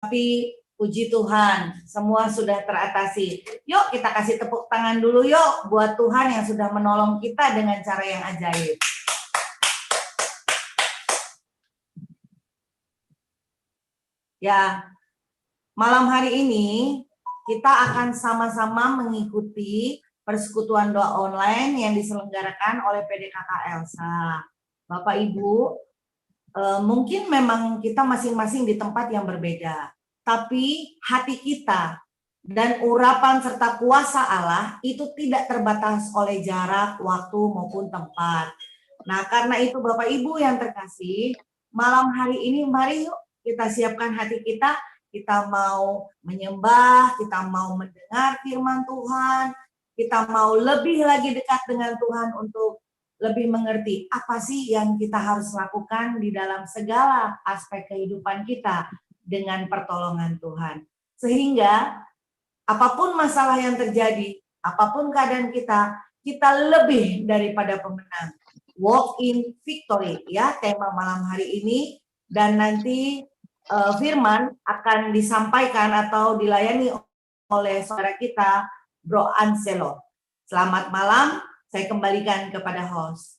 Tapi puji Tuhan, semua sudah teratasi. Yuk kita kasih tepuk tangan dulu yuk buat Tuhan yang sudah menolong kita dengan cara yang ajaib. Ya, malam hari ini kita akan sama-sama mengikuti persekutuan doa online yang diselenggarakan oleh PDKK Elsa. Bapak Ibu, mungkin memang kita masing-masing di tempat yang berbeda, tapi hati kita dan urapan serta kuasa Allah itu tidak terbatas oleh jarak, waktu maupun tempat. Nah, karena itu Bapak Ibu yang terkasih, malam hari ini mari yuk kita siapkan hati kita mau menyembah, kita mau mendengar firman Tuhan, kita mau lebih lagi dekat dengan Tuhan untuk lebih mengerti apa sih yang kita harus lakukan di dalam segala aspek kehidupan kita dengan pertolongan Tuhan. Sehingga apapun masalah yang terjadi, apapun keadaan kita lebih daripada pemenang. Walk in victory, ya tema malam hari ini. Dan nanti firman akan disampaikan atau dilayani oleh saudara kita, Bro Anselo. Selamat malam, saya kembalikan kepada host.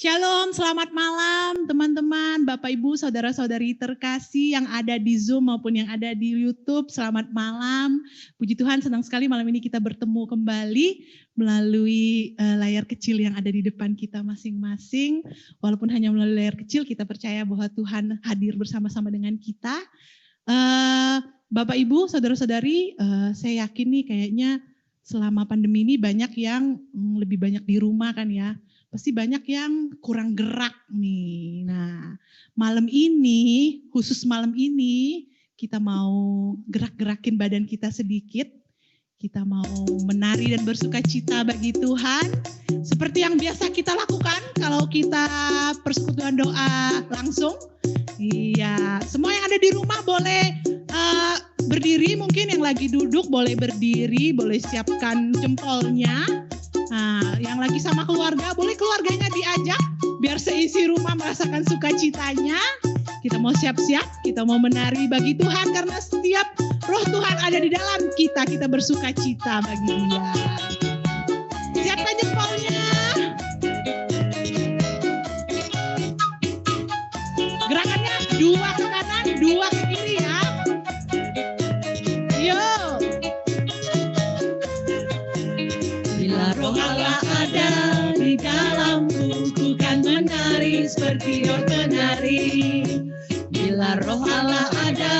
Shalom, selamat malam teman-teman, Bapak Ibu, Saudara-saudari terkasih yang ada di Zoom maupun yang ada di YouTube. Selamat malam, puji Tuhan senang sekali malam ini kita bertemu kembali melalui layar kecil yang ada di depan kita masing-masing. Walaupun hanya melalui layar kecil, kita percaya bahwa Tuhan hadir bersama-sama dengan kita. Bapak Ibu, Saudara-saudari, saya yakin nih kayaknya selama pandemi ini banyak yang lebih banyak di rumah kan ya. Pasti banyak yang kurang gerak nih. Nah, malam ini, khusus malam ini, kita mau gerak-gerakin badan kita sedikit. Kita mau menari dan bersuka cita bagi Tuhan. Seperti yang biasa kita lakukan kalau kita persekutuan doa langsung. Iya, semua yang ada di rumah boleh berdiri, mungkin yang lagi duduk boleh berdiri, boleh siapkan jempolnya. Nah, yang lagi sama keluarga, boleh keluarganya diajak biar seisi rumah merasakan sukacitanya. Kita mau siap-siap, kita mau menari bagi Tuhan karena setiap roh Tuhan ada di dalam kita, kita bersukacita bagi Dia. Siapkan jempolnya. Gerakannya 2 ke kanan, 2 ke kiri ya. Roh Allah ada di dalamku, ku kan menari seperti Daud menari. Bila Roh Allah ada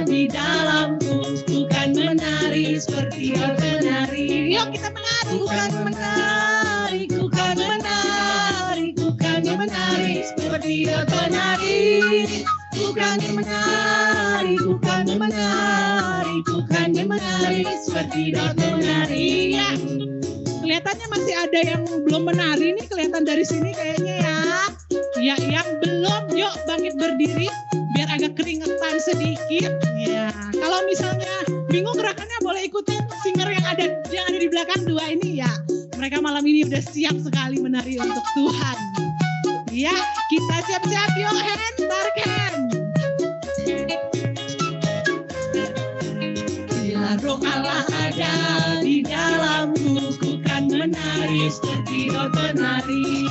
di dalamku, ku kan menari seperti Daud menari. Yuk kita menari. Ku kan menari, ku kan menari, ku kan menari seperti Daud menari. Ku kan menari, ku kan menari, ku kan menari seperti Daud menari. Kelihatannya masih ada yang belum menari nih, kelihatan dari sini kayaknya ya. Ya, yang belum, yuk bangkit berdiri biar agak keringetan sedikit. Ya, kalau misalnya bingung gerakannya boleh ikutin singer yang ada di belakang 2 ini ya. Mereka malam ini udah siap sekali menari untuk Tuhan. Ya, kita siap-siap yuk, hand, tarik hand. Bila Roh Allah ada di dalamku, ku kan menari seperti Daud menari.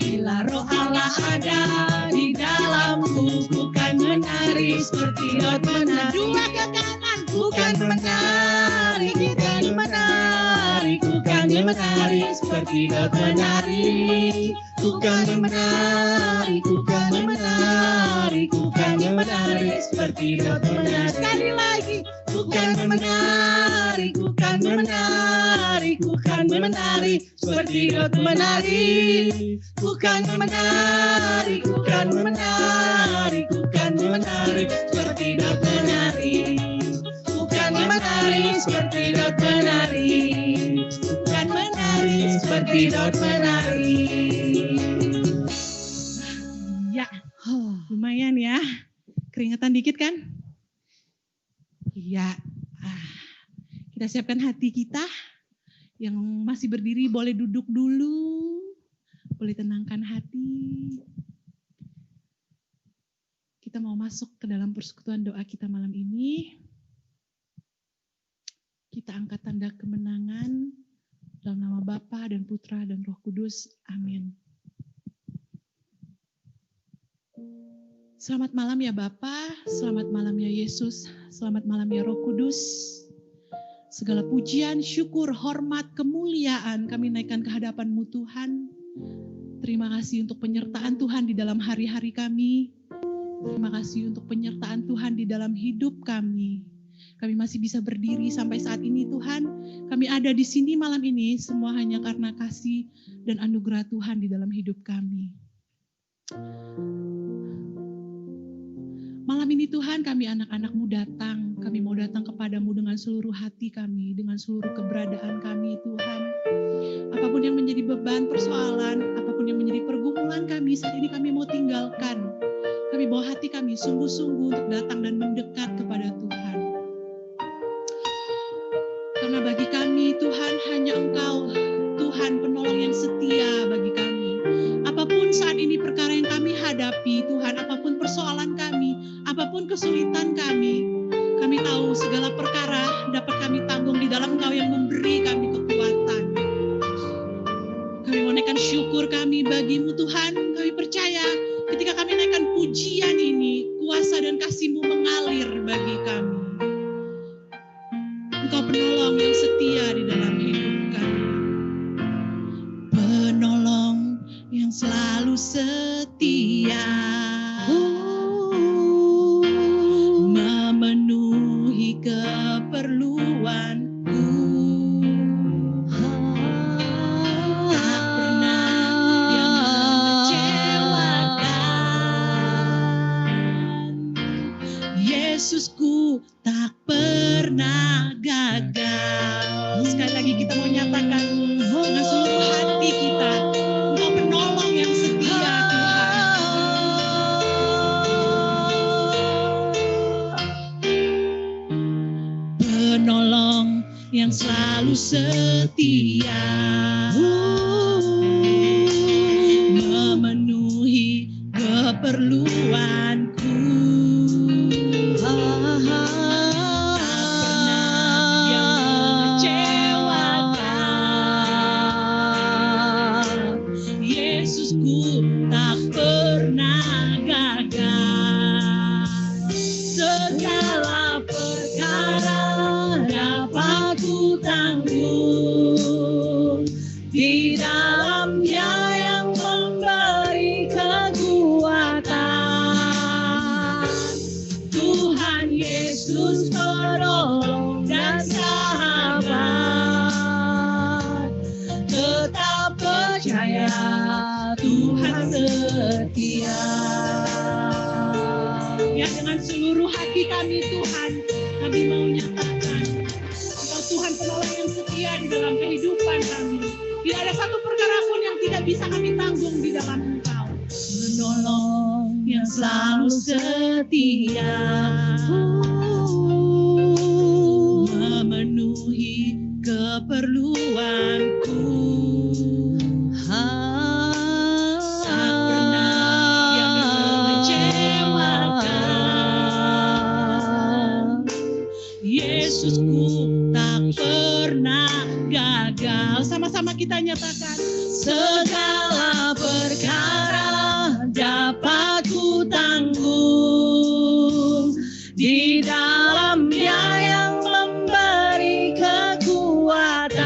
Bila Roh Allah ada di dalamku, ku kan menari seperti Daud menari. 2 ke kanan, ku kan menari, ku kan menari, ku kan menari seperti Daud menari. Ku kan menari, ku kan menari, ku kan menari seperti Daud menari. Sekali lagi. Ku kan menari, ku kan menari, ku kan menari seperti Daud menari. Ku kan menari, ku kan menari, ku kan menari seperti Daud menari. Ku kan menari seperti Daud menari. Ku kan menari seperti Daud menari. Ya, lumayan ya. Keringetan dikit kan? Iya, kita siapkan hati kita, Yang masih berdiri boleh duduk dulu, boleh tenangkan hati. Kita mau masuk ke dalam persekutuan doa kita malam ini. Kita angkat tanda kemenangan dalam nama Bapa dan Putra dan Roh Kudus. Amin. Selamat malam ya Bapa, selamat malam ya Yesus, selamat malam ya Roh Kudus. Segala pujian, syukur, hormat, kemuliaan kami naikkan ke hadapan-Mu Tuhan. Terima kasih untuk penyertaan Tuhan di dalam hari-hari kami. Terima kasih untuk penyertaan Tuhan di dalam hidup kami. Kami masih bisa berdiri sampai saat ini Tuhan. Kami ada di sini malam ini semua hanya karena kasih dan anugerah Tuhan di dalam hidup kami. Malam ini Tuhan kami anak-anak-Mu datang. Kami mau datang kepadamu dengan seluruh hati kami, dengan seluruh keberadaan kami Tuhan. Apapun yang menjadi beban, persoalan, apapun yang menjadi pergumulan kami, saat ini kami mau tinggalkan. Kami bawa hati kami sungguh-sungguh untuk datang dan mendekat kepada Tuhan. Karena bagi kami Tuhan hanya Engkau, Tuhan penolong yang setia bagi kami. Apapun saat ini perkara yang kami hadapi Tuhan, apapun persoalan kami, apapun kesulitan kami tahu segala perkara dapat kami tanggung di dalam Engkau yang memberi kami kekuatan. Kami menaikkan syukur kami bagi-Mu Tuhan, kami percaya ketika kami naikkan pujian ini, kuasa dan kasih-Mu mengalir bagi kami. Engkau penolong yang setia di dalam hidup kami. Penolong yang selalu setia, memenuhi keperluanku. Tak pernah yang mengecewakan. Yesusku tak pernah gagal. Sekali lagi kita mau nyatakan dengan seluruh hati kita, Engkau penolong yang setia Tuhan. Penolong yang selalu setia, memenuhi keperluanku. Kami Tuhan, kami mau nyatakan Engkau Tuhan penolong yang setia di dalam kehidupan kami. Tidak ada satu perkara pun yang tidak bisa kami tanggung di dalam Engkau. Penolong yang selalu setia, memenuhi keperluanku. Yesusku tak pernah gagal. Sama-sama kita nyatakan, segala perkara dapat ku tanggung di dalam Dia yang memberi kekuatan.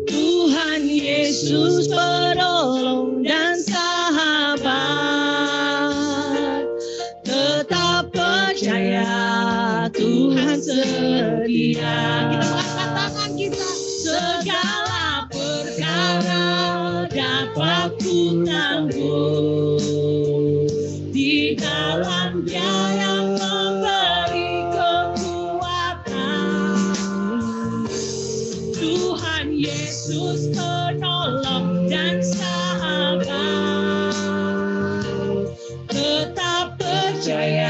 Tuhan Yesus penolong dan sahabat, tetap percaya Tuhan setia. Kita mengangkat tangan kita. Segala perkara dapat ku tanggung di dalam Dia yang memberi kekuatan. Tuhan Yesus penolong dan sahabat, tetap percaya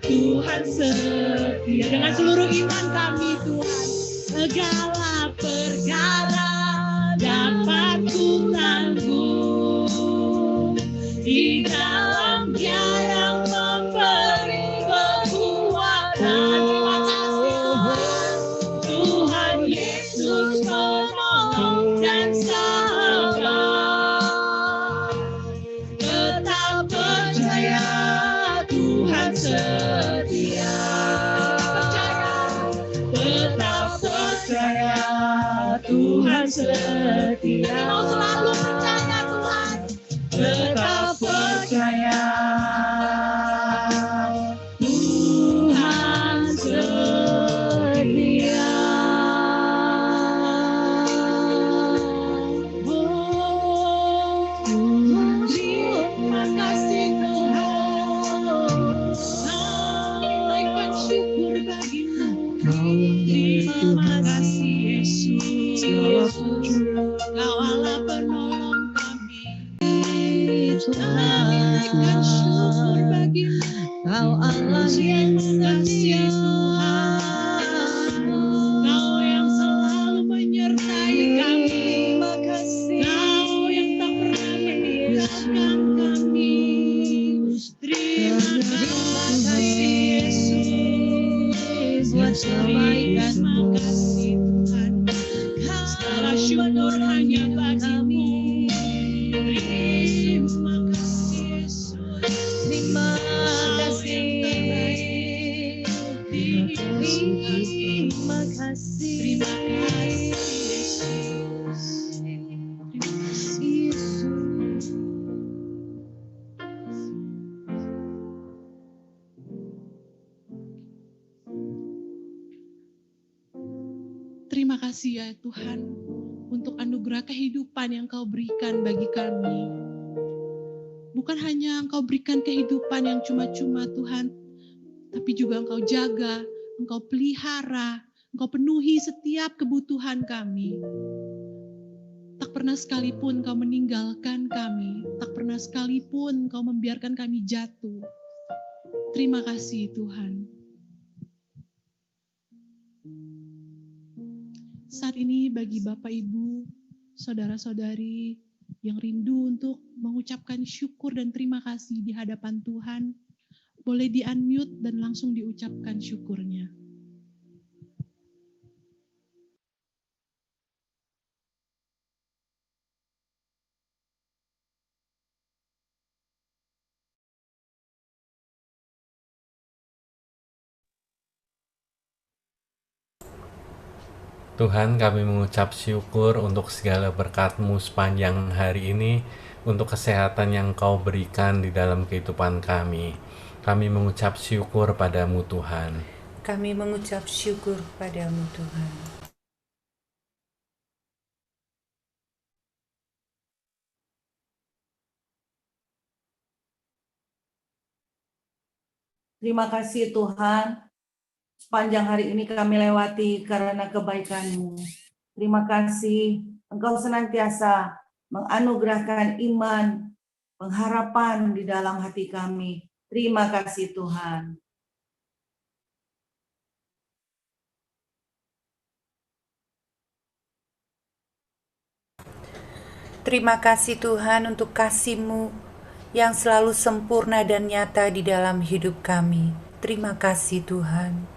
Tuhan setia. Dengan seluruh iman kami Tuhan, segala perkara dapat ku tanggung di dalam Dia yang memberi kekuatan. Tuhan Yesus penolong dan sahabat. Tetap percaya Tuhan setia. Tetap percaya Tuhan setia. Mau selalu percaya Tuhan. Tetap percaya Tuhan setia. Oh, terima kasih Tuhan. Naikkan syukur bagimu. Terima kasih Yesus. Kau Allah penolong kami. Naikkan syukur bagimu. Kau Allah yang setia Tuhan. Kau yang selalu menyertai kami. Kau yang tak pernah meninggalkan kami. Terima kasih Yesus. Terima kasih Tuhan. Segala syukur hanya bagimu. Terima kasih Yesus. Terima kasih. Terima kasih. Terima kasih Yesus. Terima kasih Yesus. Terima kasih ya Tuhan untuk anugerah kehidupan yang Kau berikan bagi kami. Bukan hanya Engkau berikan kehidupan yang cuma-cuma Tuhan, tapi juga Engkau jaga, Engkau pelihara, Engkau penuhi setiap kebutuhan kami. Tak pernah sekalipun Kau meninggalkan kami, tak pernah sekalipun Kau membiarkan kami jatuh. Terima kasih Tuhan. Saat ini bagi Bapak Ibu, saudara-saudari yang rindu untuk mengucapkan syukur dan terima kasih di hadapan Tuhan, boleh di-unmute dan langsung diucapkan syukurnya. Tuhan, kami mengucap syukur untuk segala berkat-Mu sepanjang hari ini, untuk kesehatan yang Kau berikan di dalam kehidupan kami. Kami mengucap syukur padamu Tuhan. Kami mengucap syukur padamu Tuhan. Terima kasih Tuhan. Sepanjang hari ini kami lewati karena kebaikan-Mu. Terima kasih Engkau senantiasa menganugerahkan iman, pengharapan di dalam hati kami. Terima kasih Tuhan. Terima kasih Tuhan untuk kasih-Mu yang selalu sempurna dan nyata di dalam hidup kami. Terima kasih Tuhan.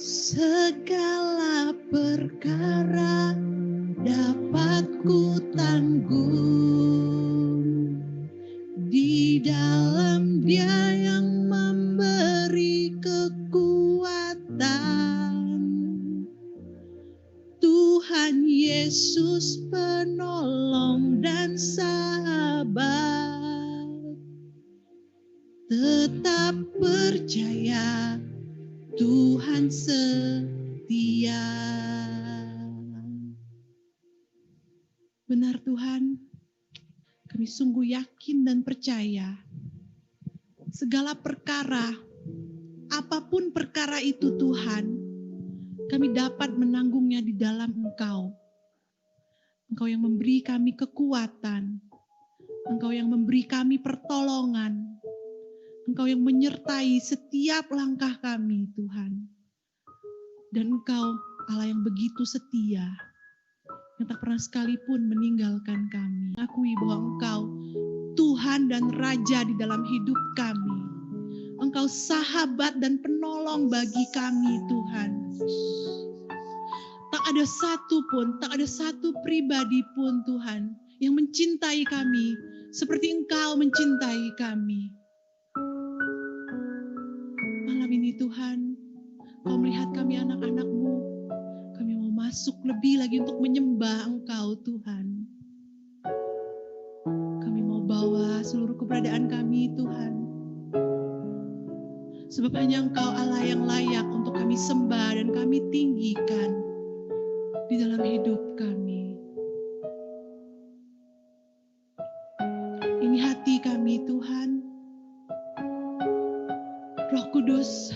segala perkara dapat ku tanggung di dalam Dia yang memberi kekuatan. Tuhan Yesus penolong dan sahabat, tetap percaya Tuhan setia. Benar Tuhan, kami sungguh yakin dan percaya segala perkara, apapun perkara itu Tuhan, kami dapat menanggungnya di dalam Engkau. Engkau yang memberi kami kekuatan, Engkau yang memberi kami pertolongan, Engkau yang menyertai setiap langkah kami Tuhan. Dan Engkau Allah yang begitu setia, yang tak pernah sekalipun meninggalkan kami. Akui bahwa Engkau Tuhan dan Raja di dalam hidup kami. Engkau sahabat dan penolong bagi kami Tuhan. Tak ada satu pun, tak ada satu pribadi pun Tuhan yang mencintai kami seperti Engkau mencintai kami. Malam ini Tuhan, Kau melihat kami anak-anak-Mu, kami mau masuk lebih lagi untuk menyembah Engkau Tuhan. Kami mau bawa seluruh keberadaan kami Tuhan. Sebab hanya Engkau Allah yang layak untuk kami sembah dan kami tinggikan di dalam hidup kami. Ini hati kami Tuhan. Roh Kudus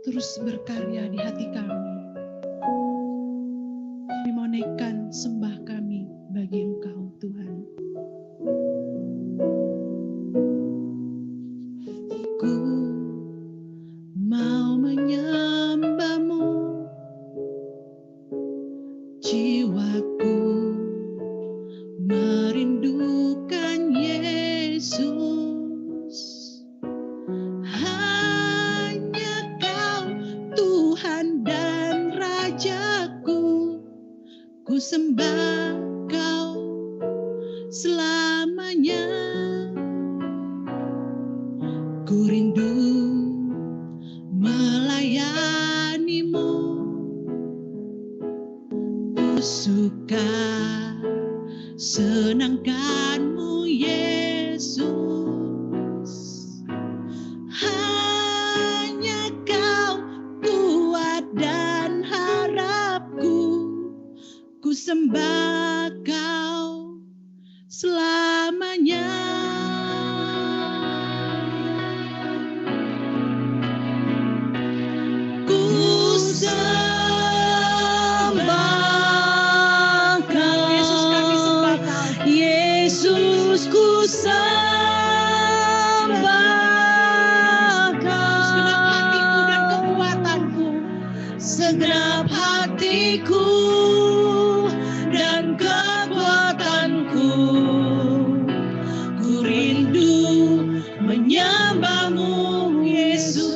terus berkarya di hati kami. Kami mau naikkan sembah kami bagi Engkau Tuhan. Hatiku mau menyembah-Mu, jiwaku merindukan Yesus. Hanya Kau Tuhan dan Rajaku, ku sembah Kau selamanya. Ku rindu melayani-Mu, ku suka senangkan-Mu Yesus. Hanya Kau kuat dan harapku, ku sembah Kau selamanya. Ku sembah Kau, Yesus kami sembah Kau. Yesus ku sembah Kau. Segenap hatiku dan kekuatanku, segenap hatiku dan kekuatanku, ku rindu menyembah-Mu Yesus.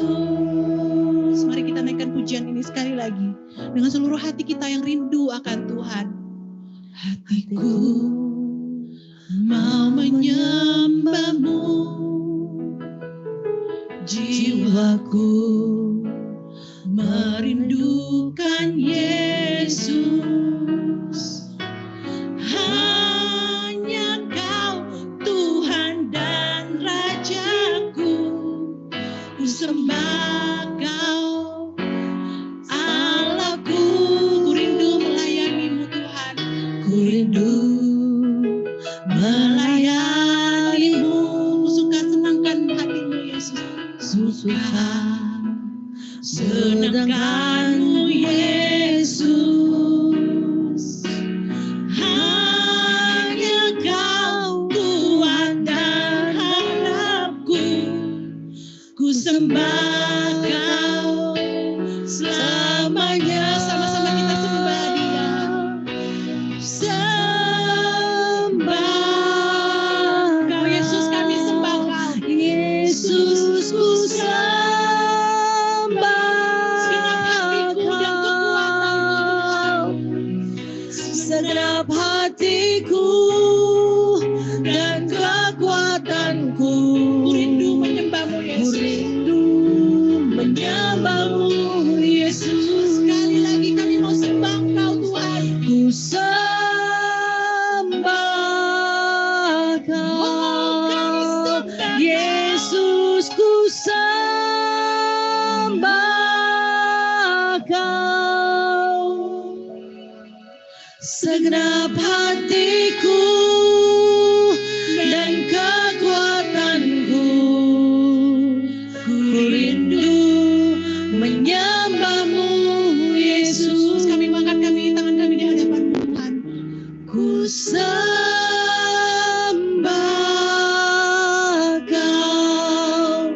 Mari kita naikkan pujian ini sekali lagi dengan seluruh hati kita yang rindu akan Tuhan. Hatiku mau menyembah-Mu, jiwaku merindukan Yesus. Hanya Kau Tuhan dan Rajaku, ku sembah Kau Allahku. Ku rindu melayani-Mu Tuhan, ku rindu melayani-Mu. Ku suka senangkan hati-Mu Yesus, ku suka senangkan-Mu Yesus. Hanya Kau kuat dan harapku, ku sembah Kau selamanya. Sama-sama kita sembah Dia. Sembah Kau Yesus, kami sembah Kau. Yesus ku sembah. Segenap hatiku segenap hatiku dan kekuatanku. Ku rindu menyembahmu Yesus. Ku rindu menyembahmu Yesus. Sekali lagi kami mau sembah Engkau Tuhan. Ku sembah Kau Yesus, ku sembah Kau. Segenap hatiku dan kekuatanku, ku rindu menyembahmu Yesus. Kami mengangkat tangan kami di hadapan Tuhan. Ku sembah Kau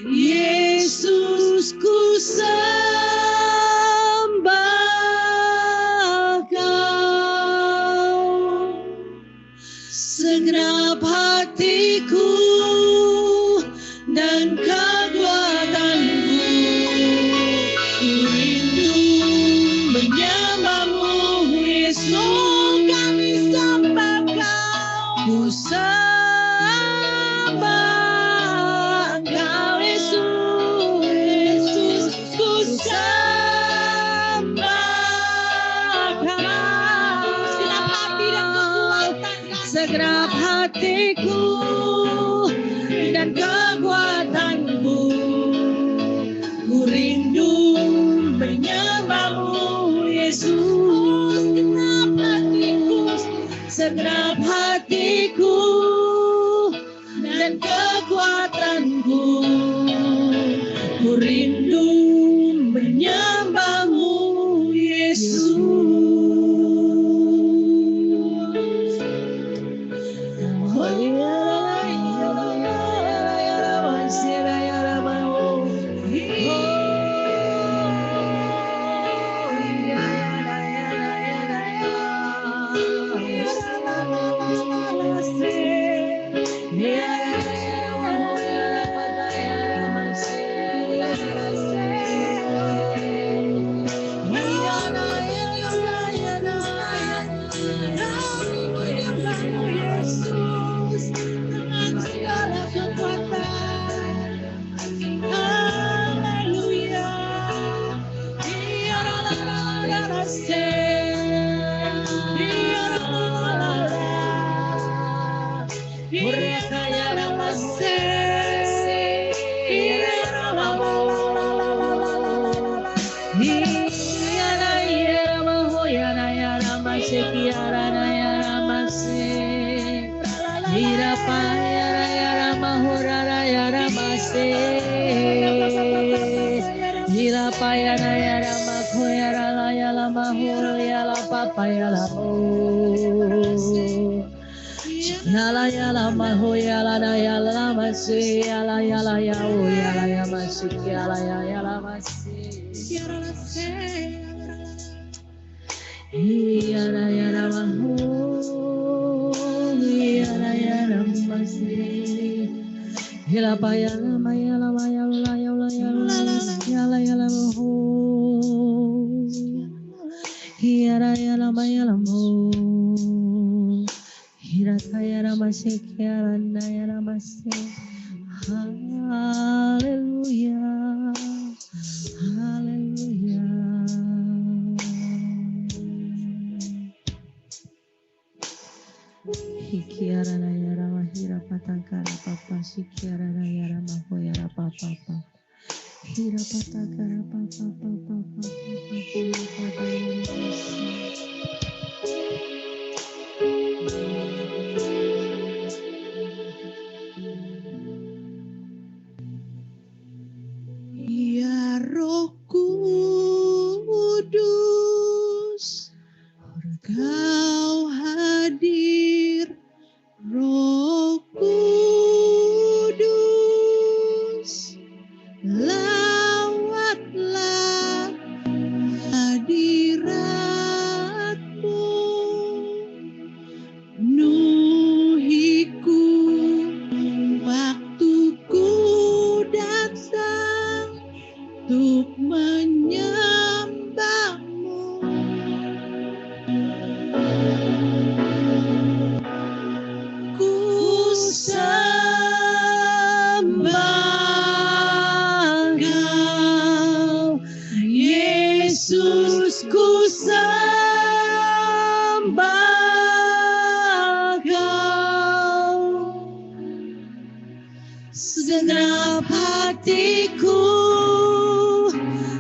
Yesus, ku sembah Kau. Segenap hatiku dan kekuatanku, ku rindu menyembahmu Yesus. Kami sembah Kau. Ku sembah Kau Yesus. Ku sembah Kau. Segenap hati dan kekuatan kami. Segenap hatiku dan kekuatanku, ku rindu menyembahmu Yesus. Segenap hatiku dan kekuatanku, ku rindu menyembahmu Yesus. Ya Roh Kudus, Kau hadir, Roh Kudus, lawatlah ku sembah Kau. Segenap hatiku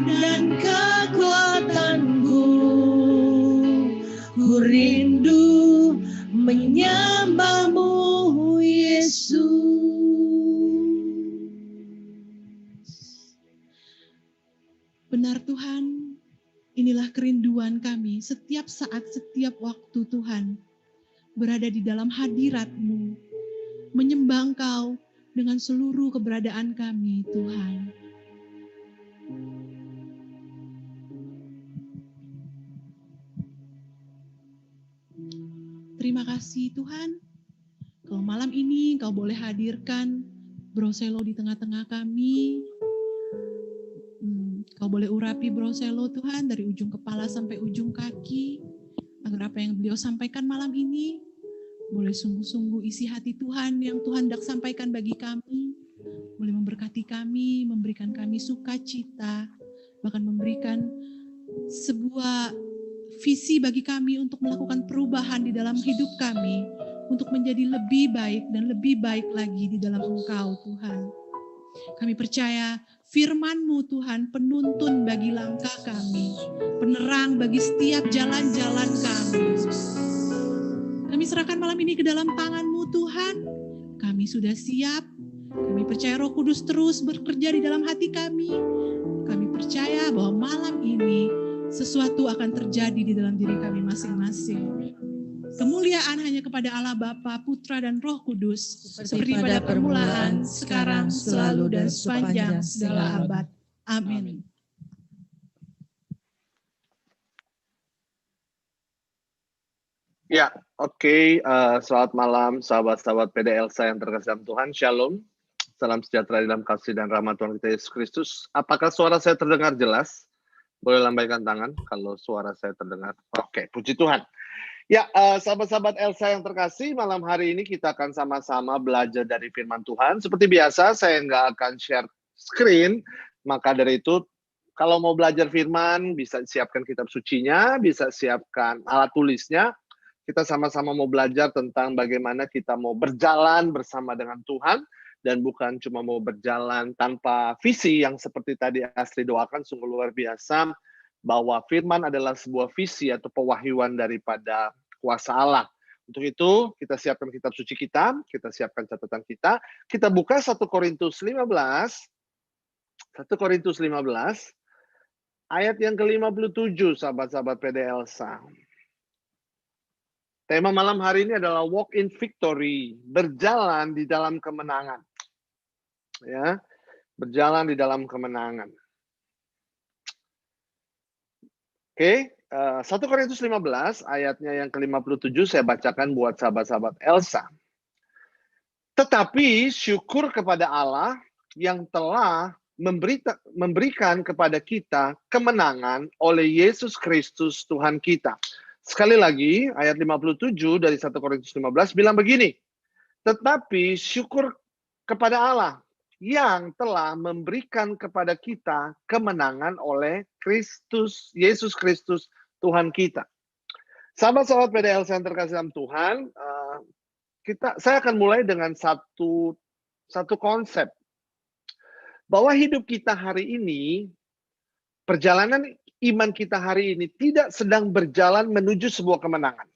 dan kekuatanku, ku rindu menyembah-Mu, Yesus. Benar Tuhan, inilah kerinduan kami setiap saat, setiap waktu Tuhan, berada di dalam hadirat-Mu, menyembah Engkau dengan seluruh keberadaan kami, Tuhan. Terima kasih Tuhan, kalau malam ini Engkau boleh hadirkan Bro Selo di tengah-tengah kami. Kau boleh urapi Bro Selo Tuhan dari ujung kepala sampai ujung kaki, agar apa yang beliau sampaikan malam ini boleh sungguh-sungguh isi hati Tuhan yang Tuhan hendak sampaikan bagi kami, boleh memberkati kami, memberikan kami sukacita, bahkan memberikan sebuah visi bagi kami untuk melakukan perubahan di dalam hidup kami, untuk menjadi lebih baik dan lebih baik lagi di dalam Engkau Tuhan. Kami percaya firman-Mu Tuhan penuntun bagi langkah kami, penerang bagi setiap jalan-jalan kami. Kami serahkan malam ini ke dalam tangan-Mu Tuhan. Kami sudah siap. Kami percaya Roh Kudus terus bekerja di dalam hati kami. Kami percaya bahwa malam ini sesuatu akan terjadi di dalam diri kami masing-masing. Kemuliaan hanya kepada Allah Bapa, Putra, dan Roh Kudus, seperti pada permulaan, sekarang, selalu, dan sepanjang segala abad. Amin. Ya, oke. Selamat malam, sahabat-sahabat PD Elsa yang terkasih dalam Tuhan. Shalom. Salam sejahtera dalam kasih dan rahmat Tuhan kita Yesus Kristus. Apakah suara saya terdengar jelas? Boleh lambaikan tangan kalau suara saya terdengar. Oke, puji Tuhan. Ya, sahabat-sahabat Elsa yang terkasih, malam hari ini kita akan sama-sama belajar dari firman Tuhan. Seperti biasa, saya nggak akan share screen, maka dari itu, kalau mau belajar firman, bisa siapkan kitab sucinya, bisa siapkan alat tulisnya. Kita sama-sama mau belajar tentang bagaimana kita mau berjalan bersama dengan Tuhan, dan bukan cuma mau berjalan tanpa visi yang seperti tadi Astri doakan, sungguh luar biasa, bahwa firman adalah sebuah visi atau pewahyuan daripada kuasa Allah. Untuk itu, kita siapkan kitab suci kita siapkan catatan kita buka 1 Korintus 15, ayat yang ke-57, sahabat-sahabat PD Elsa. Tema malam hari ini adalah walk in victory, berjalan di dalam kemenangan. Ya, berjalan di dalam kemenangan. Oke, 1 Korintus 15 ayatnya yang ke-57 saya bacakan buat sahabat-sahabat Elsa. Tetapi syukur kepada Allah yang telah memberikan kepada kita kemenangan oleh Yesus Kristus Tuhan kita. Sekali lagi, ayat 57 dari 1 Korintus 15 bilang begini, tetapi syukur kepada Allah yang telah memberikan kepada kita kemenangan oleh Kristus, Yesus Kristus, Tuhan kita. Sahabat-sahabat PDL yang terkasih dalam Tuhan, saya akan mulai dengan satu konsep. Bahwa hidup kita hari ini, perjalanan iman kita hari ini tidak sedang berjalan menuju sebuah kemenangan.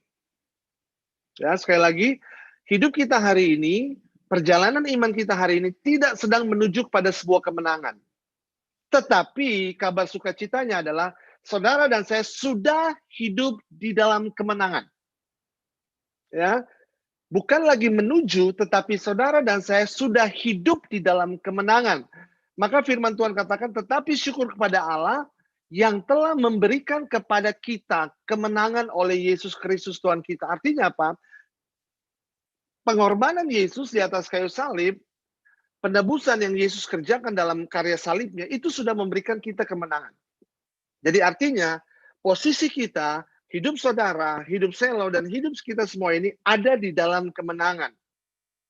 Ya, sekali lagi, hidup kita hari ini, perjalanan iman kita hari ini tidak sedang menuju pada sebuah kemenangan. Tetapi kabar sukacitanya adalah saudara dan saya sudah hidup di dalam kemenangan. Ya, bukan lagi menuju, tetapi saudara dan saya sudah hidup di dalam kemenangan. Maka firman Tuhan katakan, tetapi syukur kepada Allah yang telah memberikan kepada kita kemenangan oleh Yesus Kristus Tuhan kita. Artinya apa? Pengorbanan Yesus di atas kayu salib, penebusan yang Yesus kerjakan dalam karya salibnya, itu sudah memberikan kita kemenangan. Jadi artinya, posisi kita, hidup saudara, hidup Selo, dan hidup kita semua ini ada di dalam kemenangan.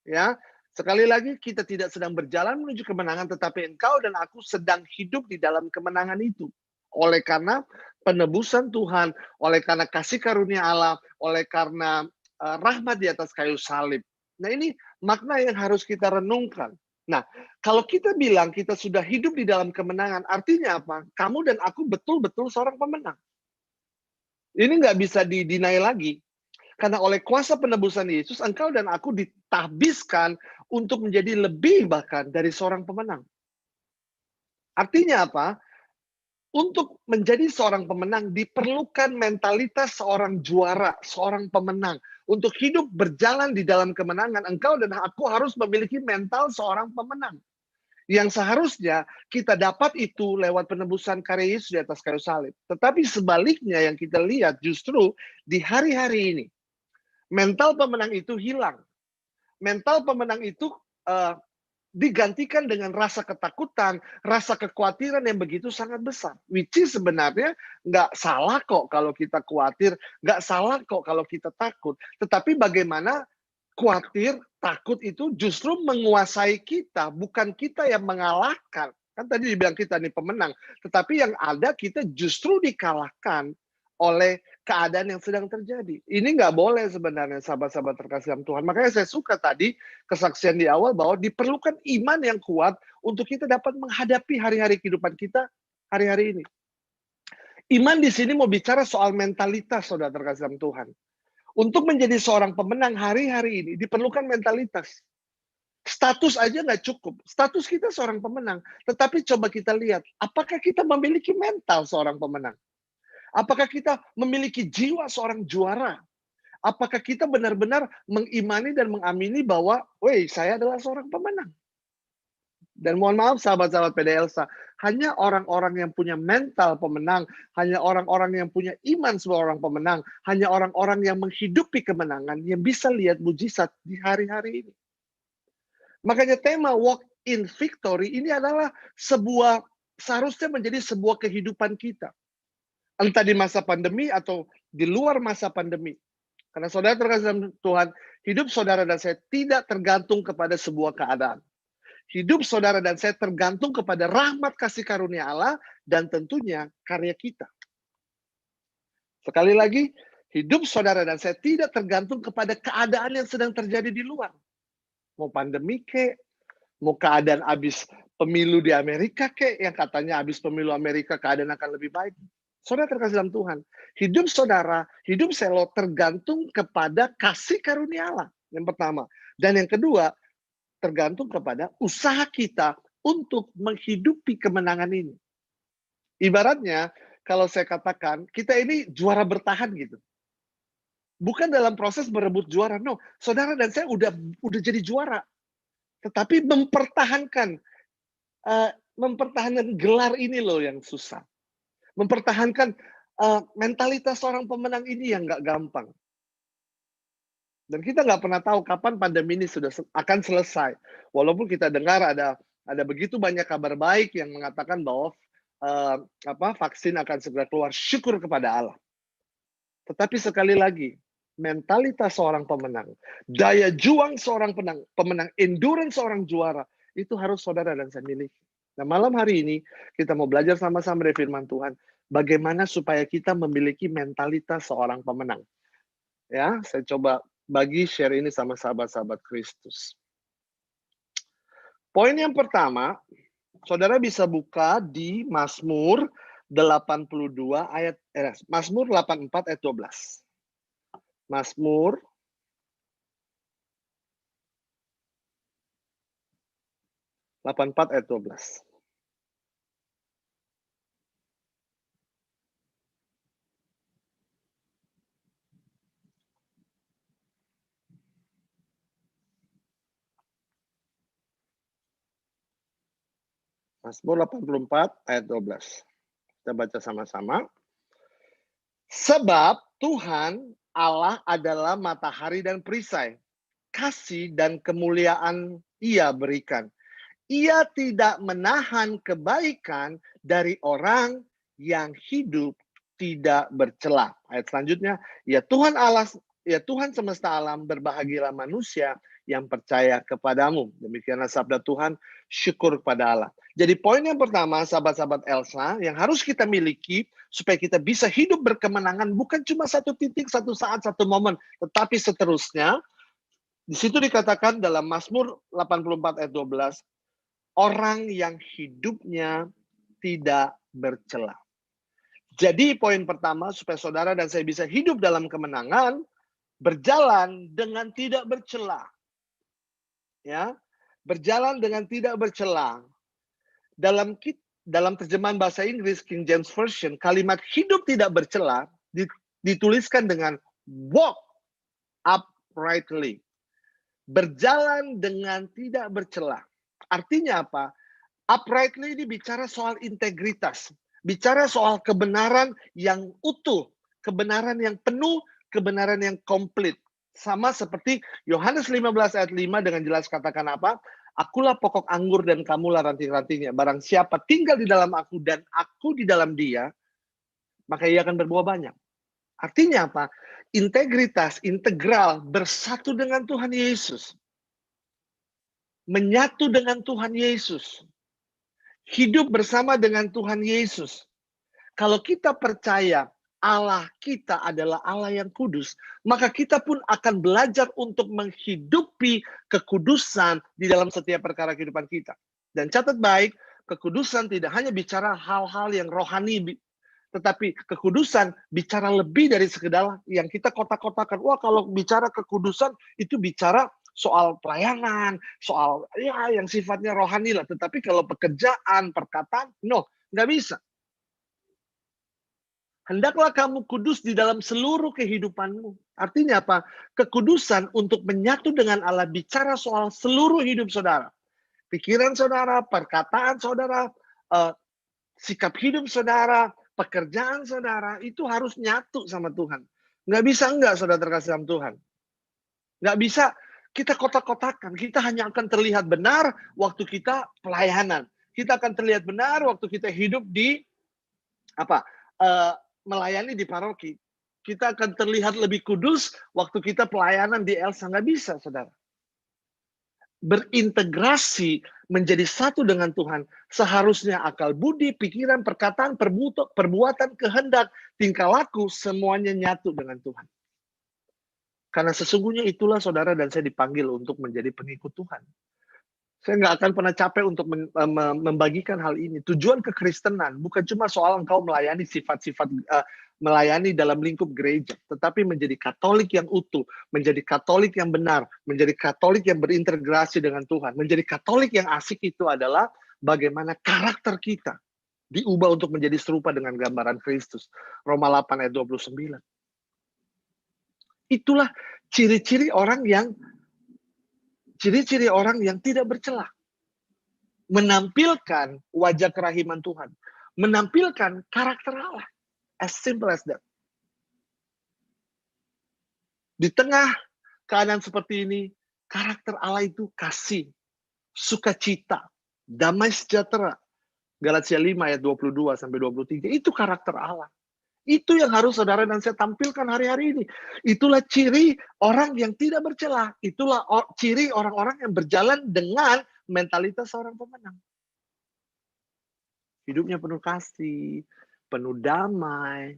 Ya, sekali lagi, kita tidak sedang berjalan menuju kemenangan, tetapi engkau dan aku sedang hidup di dalam kemenangan itu. Oleh karena penebusan Tuhan, oleh karena kasih karunia Allah, oleh karena rahmat di atas kayu salib. Nah, ini makna yang harus kita renungkan. Nah, kalau kita bilang kita sudah hidup di dalam kemenangan, artinya apa? Kamu dan aku betul-betul seorang pemenang. Ini nggak bisa didinai lagi. Karena oleh kuasa penebusan Yesus, engkau dan aku ditahbiskan untuk menjadi lebih bahkan dari seorang pemenang. Artinya apa? Untuk menjadi seorang pemenang diperlukan mentalitas seorang juara, seorang pemenang. Untuk hidup berjalan di dalam kemenangan, engkau dan aku harus memiliki mental seorang pemenang. Yang seharusnya kita dapat itu lewat penebusan karya Yesus di atas kayu salib. Tetapi sebaliknya yang kita lihat justru di hari-hari ini, mental pemenang itu hilang. Mental pemenang itu digantikan dengan rasa ketakutan, rasa kekhawatiran yang begitu sangat besar. Which is sebenarnya nggak salah kok kalau kita khawatir, nggak salah kok kalau kita takut. Tetapi bagaimana khawatir, takut itu justru menguasai kita, bukan kita yang mengalahkan. Kan tadi dibilang kita nih pemenang, tetapi yang ada kita justru dikalahkan oleh keadaan yang sedang terjadi. Ini nggak boleh sebenarnya, sahabat-sahabat terkasih dalam Tuhan. Makanya saya suka tadi kesaksian di awal bahwa diperlukan iman yang kuat untuk kita dapat menghadapi hari-hari kehidupan kita hari-hari ini. Iman di sini mau bicara soal mentalitas, saudara terkasih dalam Tuhan. Untuk menjadi seorang pemenang hari-hari ini diperlukan mentalitas. Status aja nggak cukup. Status kita seorang pemenang. Tetapi coba kita lihat, apakah kita memiliki mental seorang pemenang? Apakah kita memiliki jiwa seorang juara? Apakah kita benar-benar mengimani dan mengamini bahwa, woi, saya adalah seorang pemenang? Dan mohon maaf sahabat-sahabat PDLSA, hanya orang-orang yang punya mental pemenang, hanya orang-orang yang punya iman sebagai orang pemenang, hanya orang-orang yang menghidupi kemenangan yang bisa lihat mujizat di hari-hari ini. Makanya tema Walk in Victory ini adalah seharusnya menjadi sebuah kehidupan kita. Entah di masa pandemi atau di luar masa pandemi. Karena saudara terkasih dalam Tuhan, hidup saudara dan saya tidak tergantung kepada sebuah keadaan. Hidup saudara dan saya tergantung kepada rahmat kasih karunia Allah dan tentunya karya kita. Sekali lagi, hidup saudara dan saya tidak tergantung kepada keadaan yang sedang terjadi di luar. Mau pandemi kek, mau keadaan habis pemilu di Amerika kek, yang katanya habis pemilu Amerika keadaan akan lebih baik. Saudara terkasih dalam Tuhan, hidup saudara, hidup saya tergantung kepada kasih karunia Allah. Yang pertama. Dan yang kedua, tergantung kepada usaha kita untuk menghidupi kemenangan ini. Ibaratnya, kalau saya katakan, kita ini juara bertahan gitu. Bukan dalam proses berebut juara, no. Saudara dan saya udah jadi juara. Tetapi mempertahankan gelar ini loh yang susah. Mempertahankan mentalitas seorang pemenang ini yang nggak gampang. Dan kita nggak pernah tahu kapan pandemi ini sudah akan selesai. Walaupun kita dengar ada begitu banyak kabar baik yang mengatakan bahwa vaksin akan segera keluar, syukur kepada Allah. Tetapi sekali lagi, mentalitas seorang pemenang, daya juang seorang pemenang, endurance seorang juara, itu harus saudara dan saya miliki. Nah, malam hari ini kita mau belajar sama-sama dari firman Tuhan, bagaimana supaya kita memiliki mentalitas seorang pemenang. Ya, saya coba bagi share ini sama sahabat-sahabat Kristus. Poin yang pertama, saudara bisa buka di Mazmur 82 Mazmur 84 ayat 12. Mazmur 84 ayat 12. Mazmur 84 ayat 12. Kita baca sama-sama. Sebab Tuhan Allah adalah matahari dan perisai. Kasih dan kemuliaan Ia berikan. Ia tidak menahan kebaikan dari orang yang hidup tidak bercela. Ayat selanjutnya, ya Tuhan Allah, ya Tuhan semesta alam, berbahagialah manusia yang percaya kepadamu. Demikianlah sabda Tuhan, syukur kepada Allah. Jadi poin yang pertama, sahabat-sahabat Elsa, yang harus kita miliki supaya kita bisa hidup berkemenangan bukan cuma satu titik, satu saat, satu momen, tetapi seterusnya. Di situ dikatakan dalam Mazmur 84 ayat 12, orang yang hidupnya tidak bercela. Jadi poin pertama supaya saudara dan saya bisa hidup dalam kemenangan, berjalan dengan tidak bercela. Ya, berjalan dengan tidak bercela. Dalam terjemahan bahasa Inggris King James Version, kalimat hidup tidak bercela dituliskan dengan walk uprightly. Berjalan dengan tidak bercela. Artinya apa? Uprightly ini bicara soal integritas, bicara soal kebenaran yang utuh, kebenaran yang penuh, kebenaran yang komplit. Sama seperti Yohanes 15 ayat 5 dengan jelas katakan apa? Akulah pokok anggur dan kamulah ranting-rantingnya. Barang siapa tinggal di dalam aku dan aku di dalam dia, maka ia akan berbuah banyak. Artinya apa? Integritas, integral, bersatu dengan Tuhan Yesus. Menyatu dengan Tuhan Yesus. Hidup bersama dengan Tuhan Yesus. Kalau kita percaya Allah kita adalah Allah yang kudus, maka kita pun akan belajar untuk menghidupi kekudusan di dalam setiap perkara kehidupan kita. Dan catat baik, kekudusan tidak hanya bicara hal-hal yang rohani, tetapi kekudusan bicara lebih dari sekedar yang kita kotak-kotakan. Wah, kalau bicara kekudusan itu bicara soal pelayanan, soal ya yang sifatnya rohani lah. Tetapi kalau pekerjaan, perkataan, no, nggak bisa. Hendaklah kamu kudus di dalam seluruh kehidupanmu. Artinya apa? Kekudusan untuk menyatu dengan Allah bicara soal seluruh hidup saudara. Pikiran saudara, perkataan saudara, sikap hidup saudara, pekerjaan saudara, itu harus nyatu sama Tuhan. Nggak bisa enggak saudara terkasih dalam Tuhan. Nggak bisa kita kotak-kotakan. Kita hanya akan terlihat benar waktu kita pelayanan. Kita akan terlihat benar waktu kita hidup di melayani di paroki. Kita akan terlihat lebih kudus waktu kita pelayanan di Elsa. Nggak bisa, saudara. Berintegrasi menjadi satu dengan Tuhan, seharusnya akal budi, pikiran, perkataan, perbuatan, kehendak, tingkah laku, semuanya nyatu dengan Tuhan. Karena sesungguhnya itulah saudara dan saya dipanggil untuk menjadi pengikut Tuhan. Saya nggak akan pernah capek untuk membagikan hal ini. Tujuan kekristenan bukan cuma soal engkau melayani sifat-sifat, melayani dalam lingkup gereja, tetapi menjadi Katolik yang utuh, menjadi Katolik yang benar, menjadi Katolik yang berintegrasi dengan Tuhan, menjadi Katolik yang asik itu adalah bagaimana karakter kita diubah untuk menjadi serupa dengan gambaran Kristus. Roma 8 ayat 29. Itulah ciri-ciri orang yang tidak bercela. Menampilkan wajah kerahiman Tuhan. Menampilkan karakter Allah. As simple as that. Di tengah keadaan seperti ini, karakter Allah itu kasih, sukacita, damai sejahtera. Galatia 5 ayat 22 sampai 23. Itu karakter Allah. Itu yang harus saudara dan saya tampilkan hari-hari ini. Itulah ciri orang yang tidak bercela. Itulah ciri orang-orang yang berjalan dengan mentalitas seorang pemenang. Hidupnya penuh kasih, penuh damai.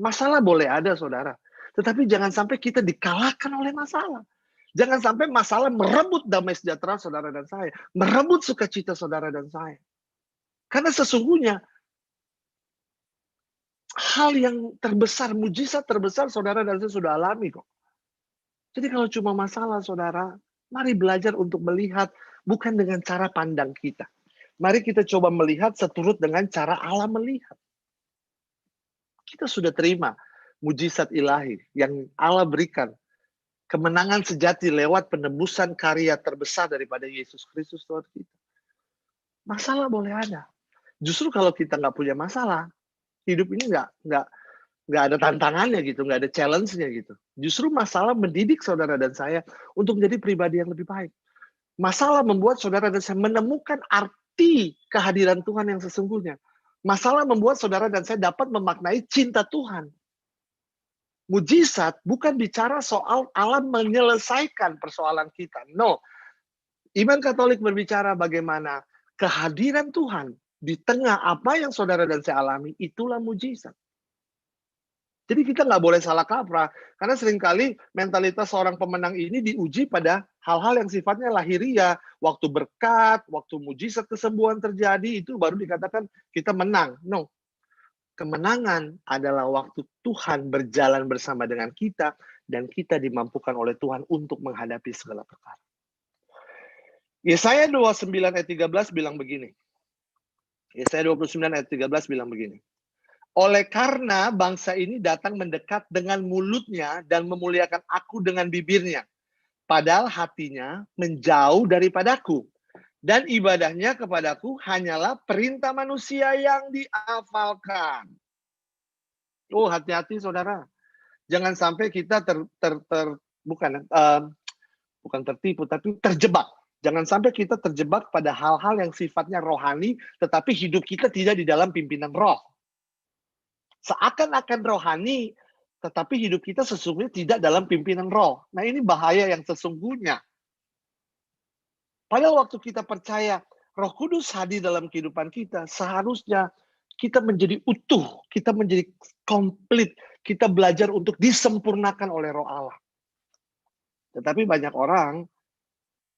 Masalah boleh ada, saudara. Tetapi jangan sampai kita dikalahkan oleh masalah. Jangan sampai masalah merebut damai sejahtera saudara dan saya. Merebut sukacita saudara dan saya. Karena sesungguhnya hal yang terbesar, mujizat terbesar saudara dan saya sudah alami kok. Jadi kalau cuma masalah saudara, mari belajar untuk melihat bukan dengan cara pandang kita. Mari kita coba melihat seturut dengan cara Allah melihat. Kita sudah terima mujizat ilahi yang Allah berikan. Kemenangan sejati lewat penebusan karya terbesar daripada Yesus Kristus Tuhan kita. Masalah boleh ada. Justru kalau kita nggak punya masalah, hidup ini nggak ada tantangannya gitu, nggak ada challenge-nya gitu. Justru masalah mendidik saudara dan saya untuk menjadi pribadi yang lebih baik. Masalah membuat saudara dan saya menemukan arti kehadiran Tuhan yang sesungguhnya. Masalah membuat saudara dan saya dapat memaknai cinta Tuhan. Mujizat bukan bicara soal Allah menyelesaikan persoalan kita. No. Iman Katolik berbicara bagaimana kehadiran Tuhan di tengah apa yang saudara dan saya alami, itulah mujizat. Jadi kita nggak boleh salah kaprah, karena seringkali mentalitas seorang pemenang ini diuji pada hal-hal yang sifatnya lahiriah, waktu berkat, waktu mujizat kesembuhan terjadi, itu baru dikatakan kita menang. No, kemenangan adalah waktu Tuhan berjalan bersama dengan kita, dan kita dimampukan oleh Tuhan untuk menghadapi segala perkara. Yesaya 29 ayat 13 bilang begini. Yesaya 29 ayat 13 bilang begini. Oleh karena bangsa ini datang mendekat dengan mulutnya dan memuliakan aku dengan bibirnya. Padahal hatinya menjauh daripadaku. Dan ibadahnya kepadaku hanyalah perintah manusia yang dihafalkan. Oh, hati-hati saudara. Jangan sampai kita bukan tertipu, tapi terjebak. Jangan sampai kita terjebak pada hal-hal yang sifatnya rohani, tetapi hidup kita tidak di dalam pimpinan roh. Seakan-akan rohani, tetapi hidup kita sesungguhnya tidak dalam pimpinan roh. Nah, ini bahaya yang sesungguhnya. Padahal waktu kita percaya Roh Kudus hadir dalam kehidupan kita, seharusnya kita menjadi utuh, kita menjadi komplit, kita belajar untuk disempurnakan oleh Roh Allah. Tetapi banyak orang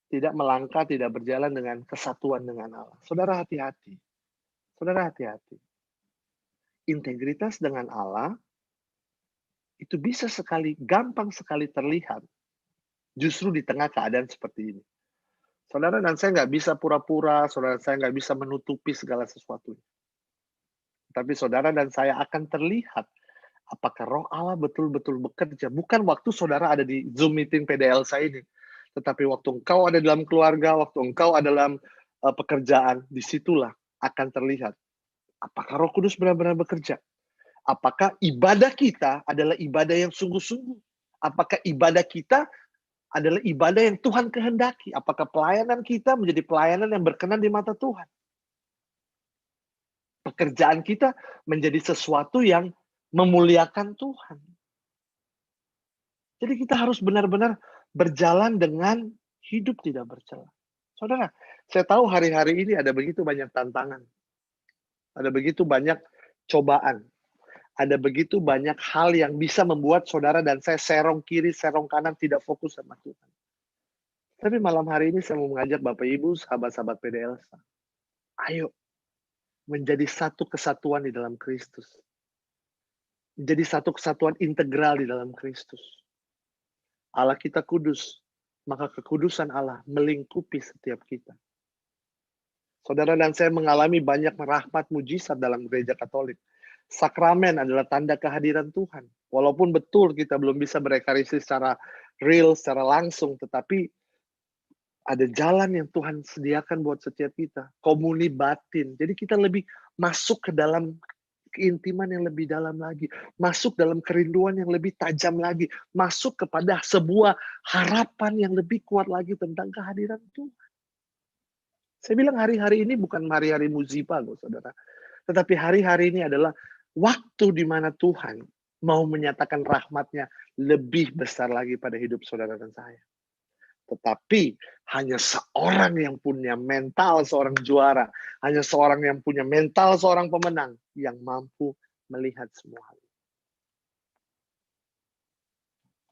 tidak melangkah, tidak berjalan dengan kesatuan dengan Allah. Saudara hati-hati. Saudara hati-hati. Integritas dengan Allah itu bisa gampang sekali terlihat justru di tengah keadaan seperti ini. Saudara dan saya nggak bisa pura-pura, saudara saya nggak bisa menutupi segala sesuatu. Tapi saudara dan saya akan terlihat apakah Roh Allah betul-betul bekerja. Bukan waktu saudara ada di Zoom meeting PDL saya ini, tetapi waktu engkau ada dalam keluarga, waktu engkau ada dalam pekerjaan, disitulah akan terlihat apakah Roh Kudus benar-benar bekerja. Apakah ibadah kita adalah ibadah yang sungguh-sungguh? Apakah ibadah kita adalah ibadah yang Tuhan kehendaki? Apakah pelayanan kita menjadi pelayanan yang berkenan di mata Tuhan? Pekerjaan kita menjadi sesuatu yang memuliakan Tuhan. Jadi kita harus benar-benar berjalan dengan hidup tidak bercela. Saudara, saya tahu hari-hari ini ada begitu banyak tantangan. Ada begitu banyak cobaan. Ada begitu banyak hal yang bisa membuat saudara dan saya serong kiri, serong kanan, tidak fokus sama Tuhan. Tapi malam hari ini saya mau mengajak Bapak Ibu, sahabat-sahabat PDL, ayo menjadi satu kesatuan di dalam Kristus. Menjadi satu kesatuan integral di dalam Kristus. Allah kita kudus, maka kekudusan Allah melingkupi setiap kita. Saudara dan saya mengalami banyak rahmat mujizat dalam gereja Katolik. Sakramen adalah tanda kehadiran Tuhan. Walaupun betul kita belum bisa berekarisi secara real, secara langsung, tetapi ada jalan yang Tuhan sediakan buat setiap kita. Komuni batin. Jadi kita lebih masuk ke dalam keintiman yang lebih dalam lagi. Masuk dalam kerinduan yang lebih tajam lagi. Masuk kepada sebuah harapan yang lebih kuat lagi tentang kehadiran Tuhan. Saya bilang hari-hari ini bukan hari-hari musibah loh saudara. Tetapi hari-hari ini adalah waktu di mana Tuhan mau menyatakan rahmat-Nya lebih besar lagi pada hidup saudara dan saya. Tetapi hanya seorang yang punya mental seorang juara, hanya seorang yang punya mental seorang pemenang yang mampu melihat semua hal.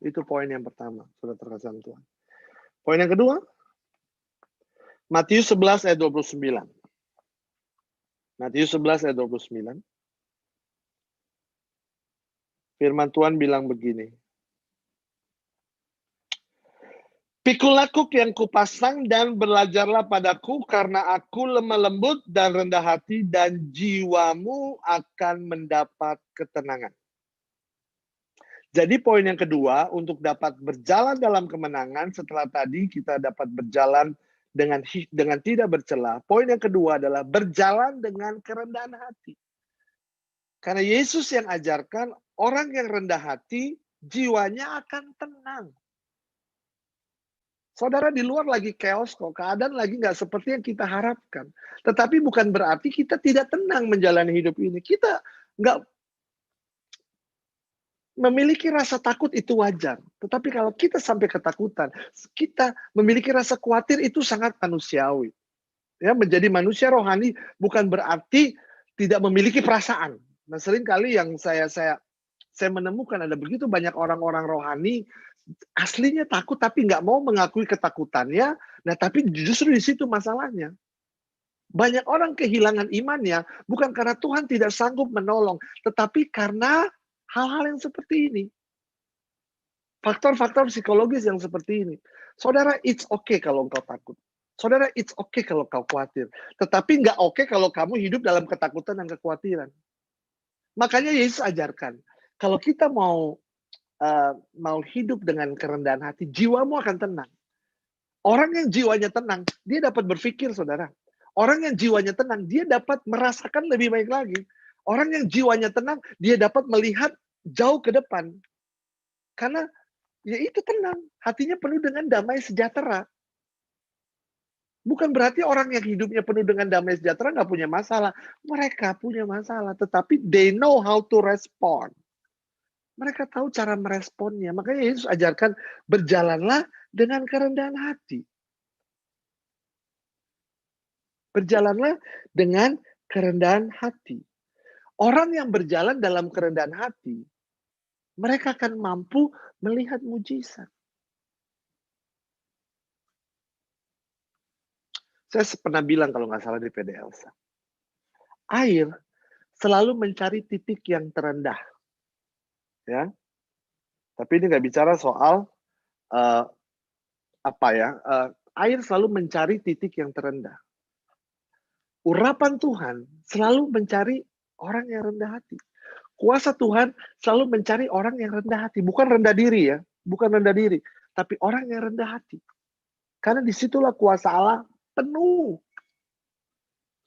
Itu poin yang pertama, saudara terkasih Tuhan. Poin yang kedua, Matius 11 ayat 29. Matius 11 ayat 29. Firman Tuhan bilang begini. Pikulah kuk yang kupasang dan belajarlah padaku karena aku lemah lembut dan rendah hati dan jiwamu akan mendapat ketenangan. Jadi poin yang kedua untuk dapat berjalan dalam kemenangan setelah tadi kita dapat berjalan dengan tidak bercela. Poin yang kedua adalah berjalan dengan kerendahan hati. Karena Yesus yang ajarkan orang yang rendah hati jiwanya akan tenang. Saudara di luar lagi chaos kok, keadaan lagi nggak seperti yang kita harapkan. Tetapi bukan berarti kita tidak tenang menjalani hidup ini. Kita nggak Memiliki rasa takut itu wajar. Tetapi kalau kita sampai ketakutan, kita memiliki rasa khawatir itu sangat manusiawi. Ya, menjadi manusia rohani bukan berarti tidak memiliki perasaan. Nah, seringkali yang saya menemukan ada begitu banyak orang-orang rohani aslinya takut tapi nggak mau mengakui ketakutannya. Nah, tapi justru di situ masalahnya. Banyak orang kehilangan imannya bukan karena Tuhan tidak sanggup menolong, tetapi karena hal-hal yang seperti ini. Faktor-faktor psikologis yang seperti ini. Saudara, it's okay kalau engkau takut. Saudara, it's okay kalau kau khawatir. Tetapi nggak okay kalau kamu hidup dalam ketakutan dan kekhawatiran. Makanya Yesus ajarkan, kalau kita mau hidup dengan kerendahan hati, jiwamu akan tenang. Orang yang jiwanya tenang, dia dapat berpikir, saudara. Orang yang jiwanya tenang, dia dapat merasakan lebih baik lagi. Orang yang jiwanya tenang, dia dapat melihat jauh ke depan. Karena ya itu tenang, hatinya penuh dengan damai sejahtera. Bukan berarti orang yang hidupnya penuh dengan damai sejahtera nggak punya masalah. Mereka punya masalah, tetapi they know how to respond. Mereka tahu cara meresponnya. Makanya Yesus ajarkan, berjalanlah dengan kerendahan hati. Berjalanlah dengan kerendahan hati. Orang yang berjalan dalam kerendahan hati, mereka akan mampu melihat mujizat. Saya pernah bilang kalau nggak salah di PD Elsa, air selalu mencari titik yang terendah. Ya, tapi ini nggak bicara soal air selalu mencari titik yang terendah. Urapan Tuhan selalu mencari orang yang rendah hati. Kuasa Tuhan selalu mencari orang yang rendah hati. Bukan rendah diri ya. Bukan rendah diri. Tapi orang yang rendah hati. Karena disitulah kuasa Allah penuh.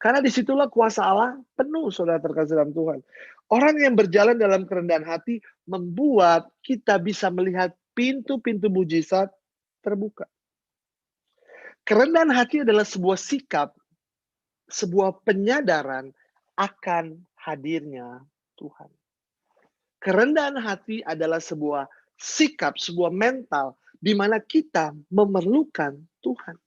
Karena disitulah kuasa Allah penuh, saudara terkasih dalam Tuhan. Orang yang berjalan dalam kerendahan hati membuat kita bisa melihat pintu-pintu mujizat terbuka. Kerendahan hati adalah sebuah sikap, sebuah penyadaran akan hadirnya Tuhan. Kerendahan hati adalah sebuah sikap, sebuah mental di mana kita memerlukan Tuhan.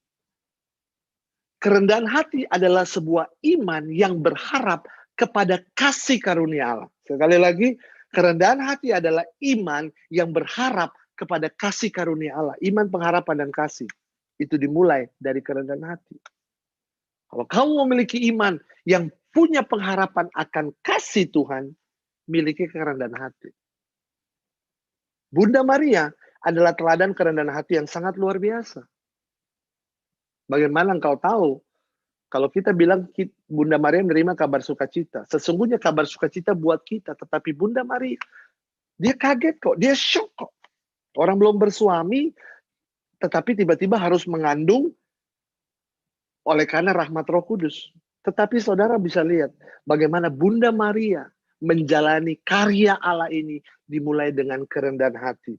Kerendahan hati adalah sebuah iman yang berharap kepada kasih karunia Allah. Sekali lagi, kerendahan hati adalah iman yang berharap kepada kasih karunia Allah. Iman, pengharapan, dan kasih. Itu dimulai dari kerendahan hati. Kalau kamu memiliki iman yang punya pengharapan akan kasih Tuhan, miliki kerendahan hati. Bunda Maria adalah teladan kerendahan hati yang sangat luar biasa. Bagaimana engkau tahu? Kalau kita bilang Bunda Maria menerima kabar sukacita, sesungguhnya kabar sukacita buat kita, tetapi Bunda Maria, dia kaget kok, dia shock kok. Orang belum bersuami, tetapi tiba-tiba harus mengandung oleh karena rahmat Roh Kudus. Tetapi saudara bisa lihat bagaimana Bunda Maria menjalani karya Allah ini dimulai dengan kerendahan hati.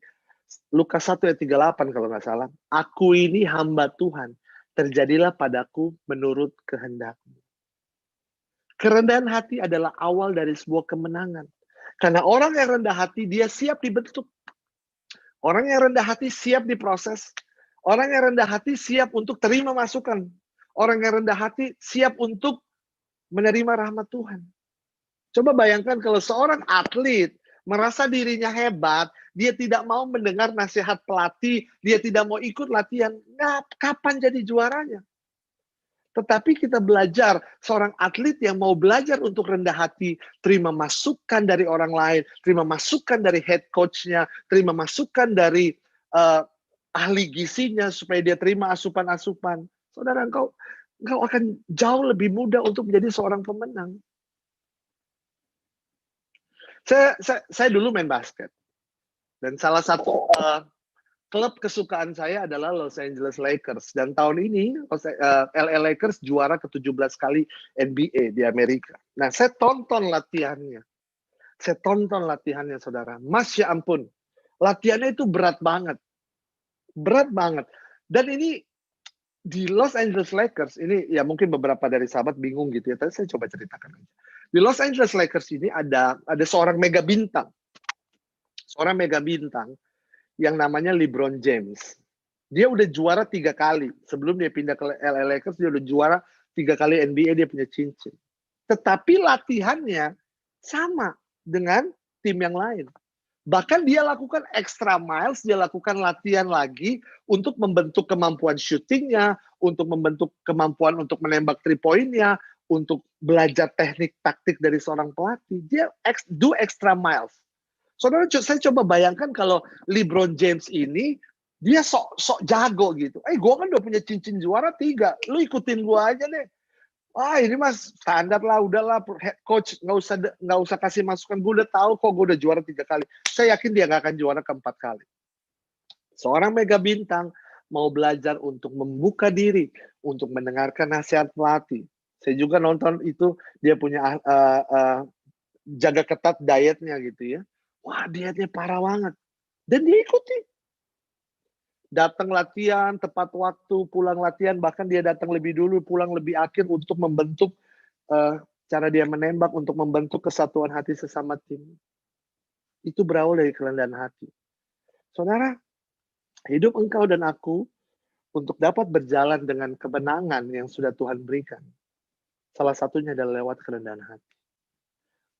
Lukas 1 ayat 38 kalau nggak salah. Aku ini hamba Tuhan, terjadilah padaku menurut kehendak-Mu. Kerendahan hati adalah awal dari sebuah kemenangan. Karena orang yang rendah hati, dia siap dibentuk. Orang yang rendah hati siap diproses. Orang yang rendah hati siap untuk terima masukan. Orang yang rendah hati siap untuk menerima rahmat Tuhan. Coba bayangkan kalau seorang atlet merasa dirinya hebat, dia tidak mau mendengar nasihat pelatih, dia tidak mau ikut latihan, kapan jadi juaranya? Tetapi kita belajar, seorang atlet yang mau belajar untuk rendah hati, terima masukan dari orang lain, terima masukan dari head coach-nya, terima masukan dari ahli gizinya, supaya dia terima asupan-asupan. Saudara, engkau akan jauh lebih mudah untuk menjadi seorang pemenang. Saya dulu main basket. Dan salah satu klub kesukaan saya adalah Los Angeles Lakers. Dan tahun ini LA Lakers juara ke-17 kali NBA di Amerika. Nah, saya tonton latihannya. Saudara. Masya ampun. Latihannya itu berat banget. Berat banget. Dan ini di Los Angeles Lakers, ini ya mungkin beberapa dari sahabat bingung gitu ya, tapi saya coba ceritakan aja. Di Los Angeles Lakers ini ada seorang mega bintang. seorang mega bintang yang namanya LeBron James. Dia udah juara 3 kali. Sebelum dia pindah ke LA Lakers, dia udah juara 3 kali NBA, dia punya cincin. Tetapi latihannya sama dengan tim yang lain. Bahkan dia lakukan extra miles, dia lakukan latihan lagi untuk membentuk kemampuan syutingnya, untuk membentuk kemampuan untuk menembak 3-point-nya, untuk belajar teknik taktik dari seorang pelatih. Dia do extra miles. Saudara, saya coba bayangkan kalau LeBron James ini, dia sok jago gitu. Gue kan udah punya cincin juara 3, lu ikutin gue aja deh. Ini mas standar lah, udahlah head coach, nggak usah kasih masukan, gue udah tahu kok, gue udah juara 3 kali. Saya yakin dia nggak akan juara ke-4 kali. Seorang mega bintang mau belajar untuk membuka diri, untuk mendengarkan nasihat pelatih. Saya juga nonton itu, dia punya jaga ketat dietnya gitu ya. Wah, dietnya parah banget. Dan dia ikuti. Datang latihan, tepat waktu, pulang latihan, bahkan dia datang lebih dulu, pulang lebih akhir untuk membentuk cara dia menembak, untuk membentuk kesatuan hati sesama tim. Itu berawal dari kerendahan hati. Saudara, hidup engkau dan aku untuk dapat berjalan dengan kemenangan yang sudah Tuhan berikan. Salah satunya adalah lewat kerendahan hati.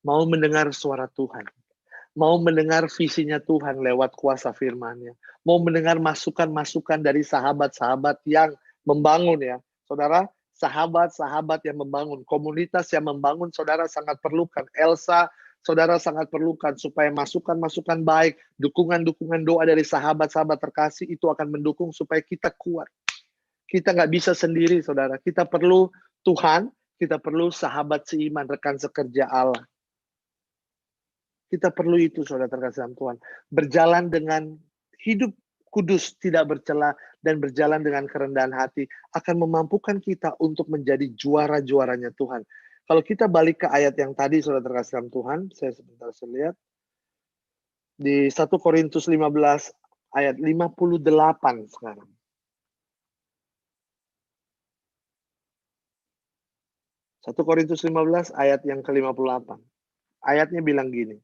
Mau mendengar suara Tuhan. Mau mendengar visinya Tuhan lewat kuasa firman-Nya. Mau mendengar masukan-masukan dari sahabat-sahabat yang membangun ya. Saudara, sahabat-sahabat yang membangun. Komunitas yang membangun, saudara sangat perlukan. Elsa, saudara sangat perlukan supaya masukan-masukan baik, dukungan-dukungan doa dari sahabat-sahabat terkasih itu akan mendukung supaya kita kuat. Kita nggak bisa sendiri, saudara. Kita perlu Tuhan, kita perlu sahabat seiman, rekan sekerja Allah. Kita perlu itu, saudara terkasih dalam Tuhan. Berjalan dengan hidup kudus, tidak bercela, dan berjalan dengan kerendahan hati akan memampukan kita untuk menjadi juara-juaranya Tuhan. Kalau kita balik ke ayat yang tadi, saudara terkasih dalam Tuhan, saya lihat. Di 1 Korintus 15 ayat 58 sekarang. 1 Korintus 15 ayat yang ke-58. Ayatnya bilang gini.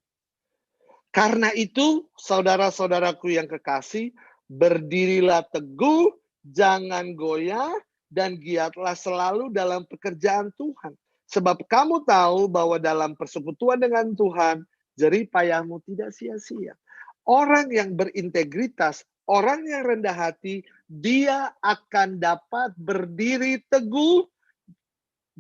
Karena itu, saudara-saudaraku yang kekasih, berdirilah teguh, jangan goyah, dan giatlah selalu dalam pekerjaan Tuhan. Sebab kamu tahu bahwa dalam persekutuan dengan Tuhan, jerih payahmu tidak sia-sia. Orang yang berintegritas, orang yang rendah hati, dia akan dapat berdiri teguh,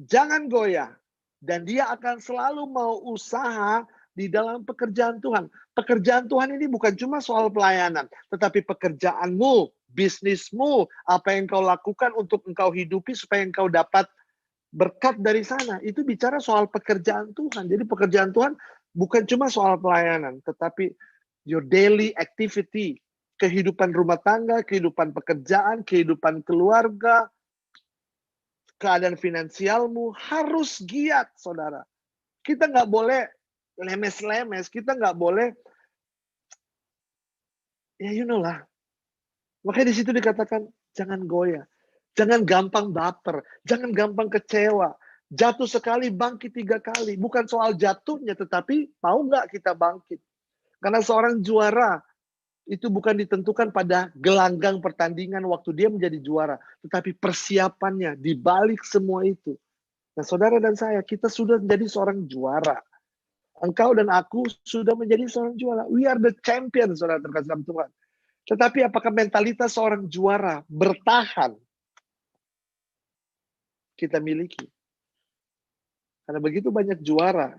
jangan goyah. Dan dia akan selalu mau usaha di dalam pekerjaan Tuhan. Pekerjaan Tuhan ini bukan cuma soal pelayanan, tetapi pekerjaanmu, bisnismu, apa yang kau lakukan untuk engkau hidupi supaya engkau dapat berkat dari sana. Itu bicara soal pekerjaan Tuhan. Jadi pekerjaan Tuhan bukan cuma soal pelayanan, tetapi your daily activity, kehidupan rumah tangga, kehidupan pekerjaan, kehidupan keluarga, keadaan finansialmu harus giat, saudara. Kita nggak boleh lemes-lemes, kita nggak boleh, ya you know lah. Makanya di situ dikatakan, jangan goyah. Jangan gampang baper, jangan gampang kecewa. Jatuh sekali, bangkit 3 kali. Bukan soal jatuhnya, tetapi mau nggak kita bangkit. Karena seorang juara, itu bukan ditentukan pada gelanggang pertandingan waktu dia menjadi juara. Tetapi persiapannya, dibalik semua itu. Nah saudara dan saya, kita sudah menjadi seorang juara. Engkau dan aku sudah menjadi seorang juara. We are the champion, saudara terkasih dalam Tuhan. Tetapi apakah mentalitas seorang juara bertahan kita miliki? Karena begitu banyak juara,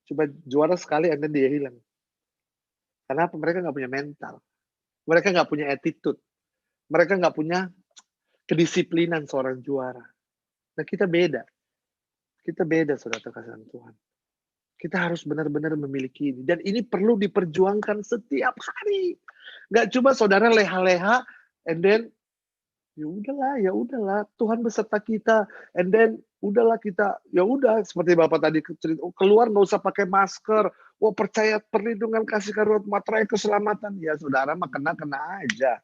coba juara sekali and then dia hilang. Kenapa? Mereka nggak punya mental. Mereka nggak punya attitude. Mereka nggak punya kedisiplinan seorang juara. Nah kita beda. Kita beda, saudara terkasih dalam Tuhan. Kita harus benar-benar memiliki ini. Dan ini perlu diperjuangkan setiap hari. Nggak cuma saudara leha-leha, and then, ya udahlah, Tuhan beserta kita, and then, udahlah kita, ya udah, seperti Bapak tadi cerita, keluar nggak usah pakai masker, percaya perlindungan kasih karunia materai keselamatan. Ya saudara mah kena aja.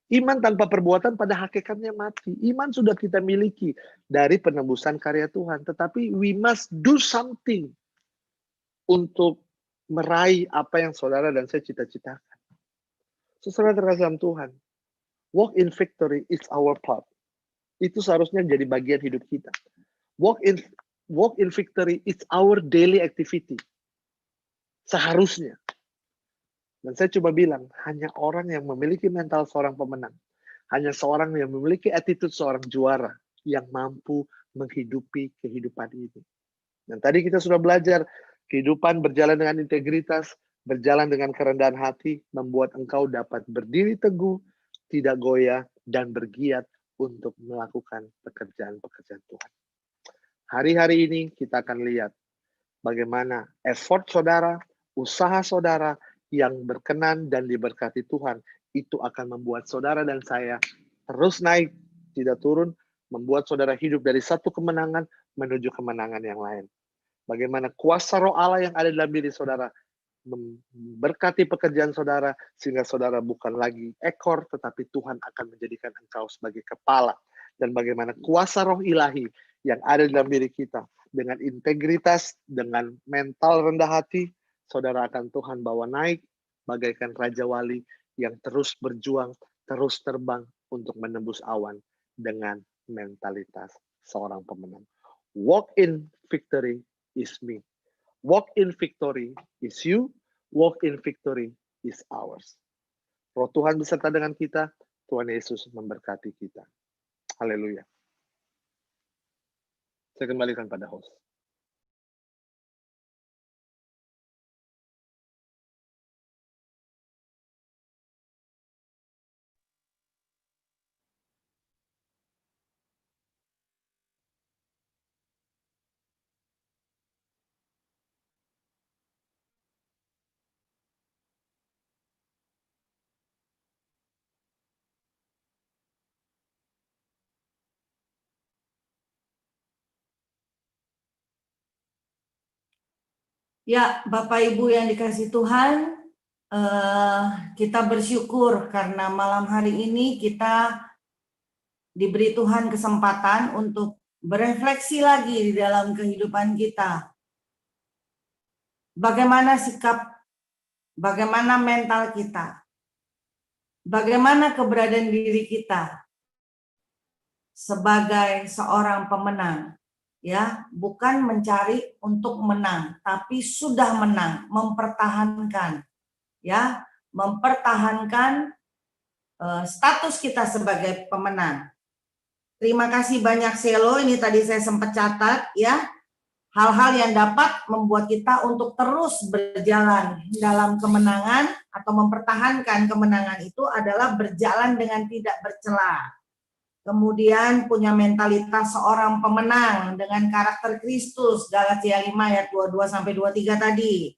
Iman tanpa perbuatan pada hakikatnya mati. Iman sudah kita miliki dari penebusan karya Tuhan. Tetapi we must do something untuk meraih apa yang saudara dan saya cita-citakan. Saudara terkasih dalam Tuhan, walk in victory is our part. Itu seharusnya jadi bagian hidup kita. Walk in victory is our daily activity. Seharusnya. Dan saya coba bilang, hanya orang yang memiliki mental seorang pemenang, hanya seorang yang memiliki attitude seorang juara yang mampu menghidupi kehidupan ini. Dan tadi kita sudah belajar, kehidupan berjalan dengan integritas, berjalan dengan kerendahan hati, membuat engkau dapat berdiri teguh, tidak goyah, dan bergiat untuk melakukan pekerjaan-pekerjaan Tuhan. Hari-hari ini kita akan lihat bagaimana effort saudara, usaha saudara yang berkenan dan diberkati Tuhan, itu akan membuat saudara dan saya terus naik, tidak turun, membuat saudara hidup dari satu kemenangan menuju kemenangan yang lain. Bagaimana kuasa roh Allah yang ada dalam diri saudara memberkati pekerjaan saudara, sehingga saudara bukan lagi ekor, tetapi Tuhan akan menjadikan engkau sebagai kepala. Dan bagaimana kuasa roh ilahi yang ada dalam diri kita, dengan integritas, dengan mental rendah hati, saudara akan Tuhan bawa naik, bagaikan Raja Wali yang terus berjuang, terus terbang untuk menembus awan dengan mentalitas seorang pemenang. Walk in victory is me. Walk in victory is you. Walk in victory is ours. Roh Tuhan beserta dengan kita. Tuhan Yesus memberkati kita. Haleluya. Saya kembalikan pada host. Ya, Bapak Ibu yang dikasih Tuhan, kita bersyukur karena malam hari ini kita diberi Tuhan kesempatan untuk berefleksi lagi di dalam kehidupan kita. Bagaimana sikap, bagaimana mental kita, bagaimana keberadaan diri kita sebagai seorang pemenang. Ya, bukan mencari untuk menang, tapi sudah menang, mempertahankan, ya, mempertahankan status kita sebagai pemenang. Terima kasih banyak Selo, ini tadi saya sempat catat, ya, hal-hal yang dapat membuat kita untuk terus berjalan dalam kemenangan atau mempertahankan kemenangan itu adalah berjalan dengan tidak bercela. Kemudian punya mentalitas seorang pemenang dengan karakter Kristus, Galatia 5 ayat 22-23 tadi.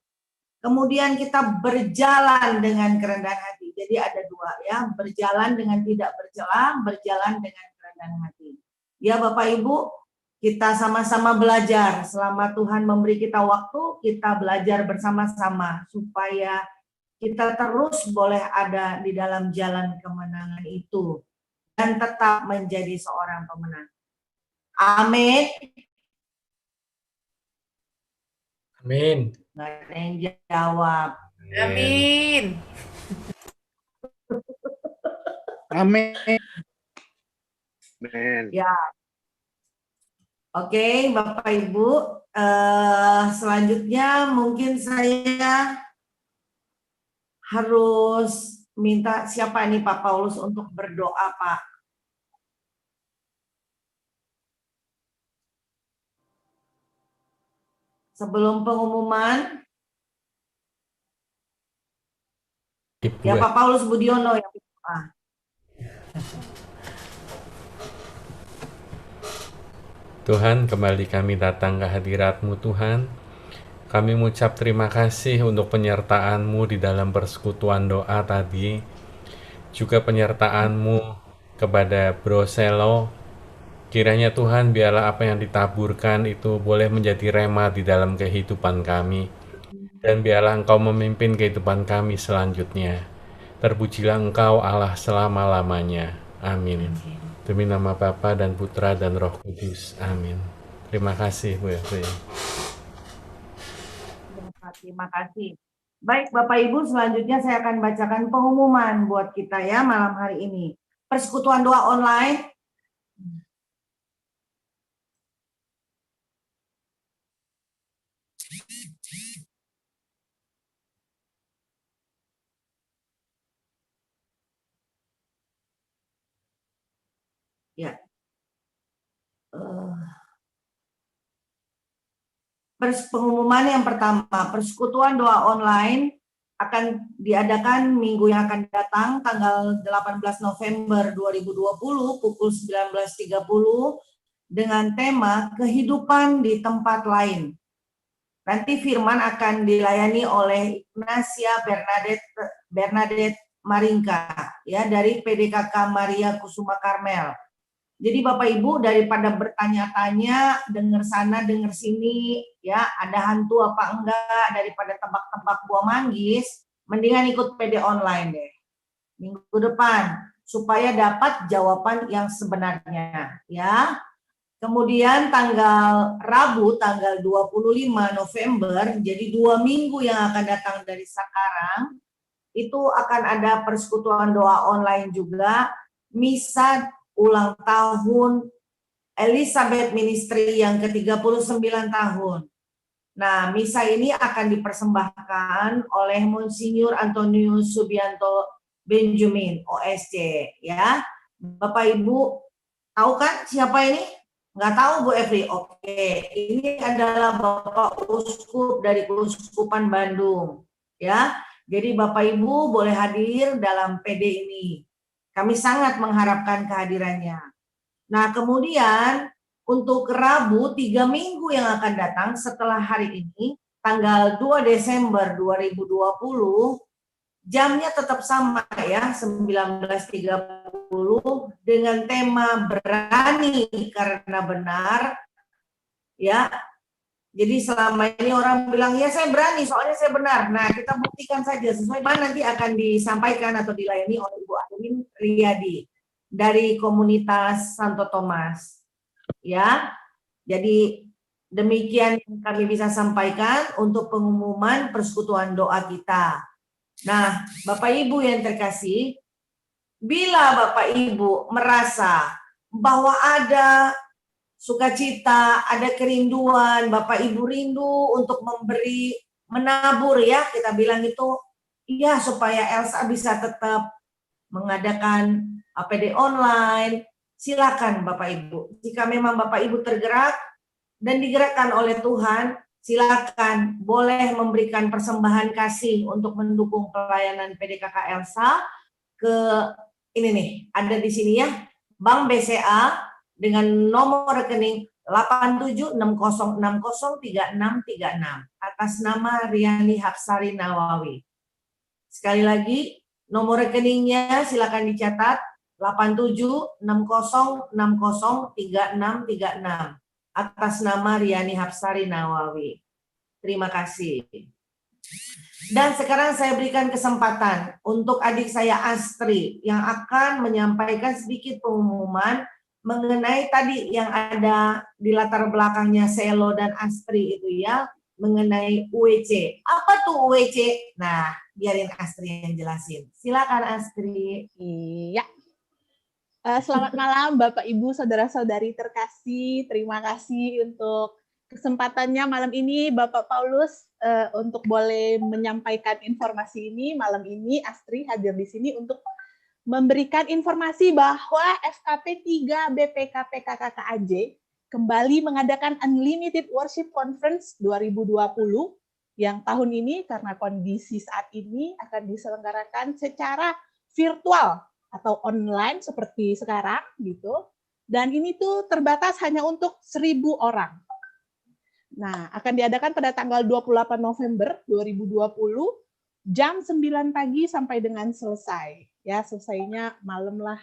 Kemudian kita berjalan dengan kerendahan hati. Jadi ada dua, ya, berjalan dengan tidak bercela, berjalan dengan kerendahan hati. Ya Bapak Ibu, kita sama-sama belajar. Selama Tuhan memberi kita waktu, kita belajar bersama-sama supaya kita terus boleh ada di dalam jalan kemenangan itu dan tetap menjadi seorang pemenang. Amin. Amin. Nggak ada yang jawab. Amin. Amin. Amen. Ya. Oke, Bapak Ibu, selanjutnya mungkin saya harus minta siapa nih Pak Paulus untuk berdoa, Pak? Sebelum pengumuman, Ibu ya Pak Paulus Budiono yang berdoa. Tuhan, kembali kami datang ke hadirat-Mu Tuhan. Kami mengucap terima kasih untuk penyertaan-Mu di dalam persekutuan doa tadi. Juga penyertaan-Mu kepada Bro Selo. Kiranya Tuhan, biarlah apa yang ditaburkan itu boleh menjadi rema di dalam kehidupan kami. Dan biarlah Engkau memimpin kehidupan kami selanjutnya. Terpujilah Engkau Allah selama-lamanya. Amin. Demi nama Bapa dan Putra dan Roh Kudus. Amin. Terima kasih Bu Evi. Terima kasih. Baik, Bapak Ibu, selanjutnya saya akan bacakan pengumuman buat kita ya malam hari ini. Persekutuan doa online. Ya. Pengumuman yang pertama, persekutuan doa online akan diadakan minggu yang akan datang tanggal 18 November 2020 pukul 19.30 dengan tema kehidupan di tempat lain. Nanti firman akan dilayani oleh Ignacia Bernadette Maringka ya dari PDKK Maria Kusuma Karmel. Jadi Bapak Ibu daripada bertanya-tanya, dengar sana, dengar sini, ya ada hantu apa enggak, daripada tebak-tebak buah manggis, mendingan ikut PD online deh. Minggu depan, supaya dapat jawaban yang sebenarnya. Ya. Kemudian tanggal Rabu, tanggal 25 November, jadi 2 minggu yang akan datang dari sekarang, itu akan ada persekutuan doa online juga, misa ulang tahun Elizabeth Ministry yang ke-39 tahun. Nah, misa ini akan dipersembahkan oleh Monsinyur Antonius Subianto Benjamin, OSC, ya. Bapak Ibu tahu kan siapa ini? Nggak tahu Bu Evri? Oke, ini adalah Bapak Uskup dari Keuskupan Bandung, ya. Jadi Bapak Ibu boleh hadir dalam PD ini. Kami sangat mengharapkan kehadirannya. Nah, kemudian untuk Rabu 3 minggu yang akan datang setelah hari ini, tanggal 2 Desember 2020, jamnya tetap sama ya, 19.30 dengan tema berani karena benar. Ya, jadi selama ini orang bilang, ya saya berani soalnya saya benar. Nah, kita buktikan saja sesuai mana nanti akan disampaikan atau dilayani oleh Ibu Admin Riyadi dari komunitas Santo Thomas. Ya, jadi demikian yang kami bisa sampaikan untuk pengumuman persekutuan doa kita. Nah, Bapak Ibu yang terkasih, bila Bapak Ibu merasa bahwa ada sukacita, ada kerinduan, Bapak Ibu rindu untuk memberi, menabur ya, kita bilang itu, iya supaya Elsa bisa tetap mengadakan APD online, silakan Bapak Ibu. Jika memang Bapak Ibu tergerak dan digerakkan oleh Tuhan, silakan boleh memberikan persembahan kasih untuk mendukung pelayanan PDKK Elsa ke ini nih, ada di sini ya, Bank BCA dengan nomor rekening 8760603636 atas nama Riani Hapsari Nawawi. Sekali lagi, nomor rekeningnya silakan dicatat 8760603636 atas nama Riani Hapsari Nawawi. Terima kasih. Dan sekarang saya berikan kesempatan untuk adik saya Astri yang akan menyampaikan sedikit pengumuman mengenai tadi yang ada di latar belakangnya Selo dan Astri itu ya, mengenai UWC. Apa tuh UWC? Nah, biarin Astri yang jelasin. Silakan Astri. Iya. Selamat malam Bapak Ibu, saudara-saudari terkasih. Terima kasih untuk kesempatannya malam ini Bapak Paulus untuk boleh menyampaikan informasi ini. Malam ini Astri hadir di sini untuk memberikan informasi bahwa FKP 3 BPKP KKKAJ kembali mengadakan Unlimited Worship Conference 2020 yang tahun ini karena kondisi saat ini akan diselenggarakan secara virtual atau online seperti sekarang gitu. Dan ini tuh terbatas hanya untuk 1.000 orang. Nah, akan diadakan pada tanggal 28 November 2020 jam 9 pagi sampai dengan selesai. Ya, selesainya malam lah.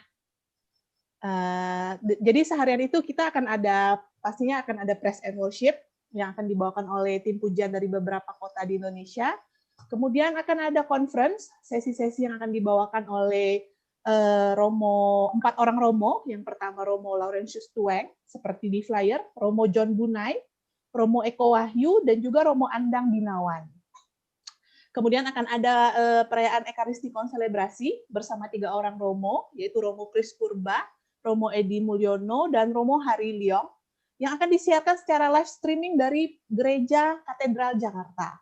Jadi seharian itu kita akan ada, pastinya akan ada praise and worship yang akan dibawakan oleh tim pujian dari beberapa kota di Indonesia. Kemudian akan ada conference, sesi-sesi yang akan dibawakan oleh Romo, 4 orang Romo. Yang pertama Romo Laurentius Tueng, seperti di flyer, Romo John Bunai, Romo Eko Wahyu, dan juga Romo Andang Binawan. Kemudian akan ada perayaan Ekaristi Konselebrasi bersama 3 orang Romo, yaitu Romo Kris Purba, Romo Edi Mulyono, dan Romo Hari Liong, yang akan disiarkan secara live streaming dari Gereja Katedral Jakarta.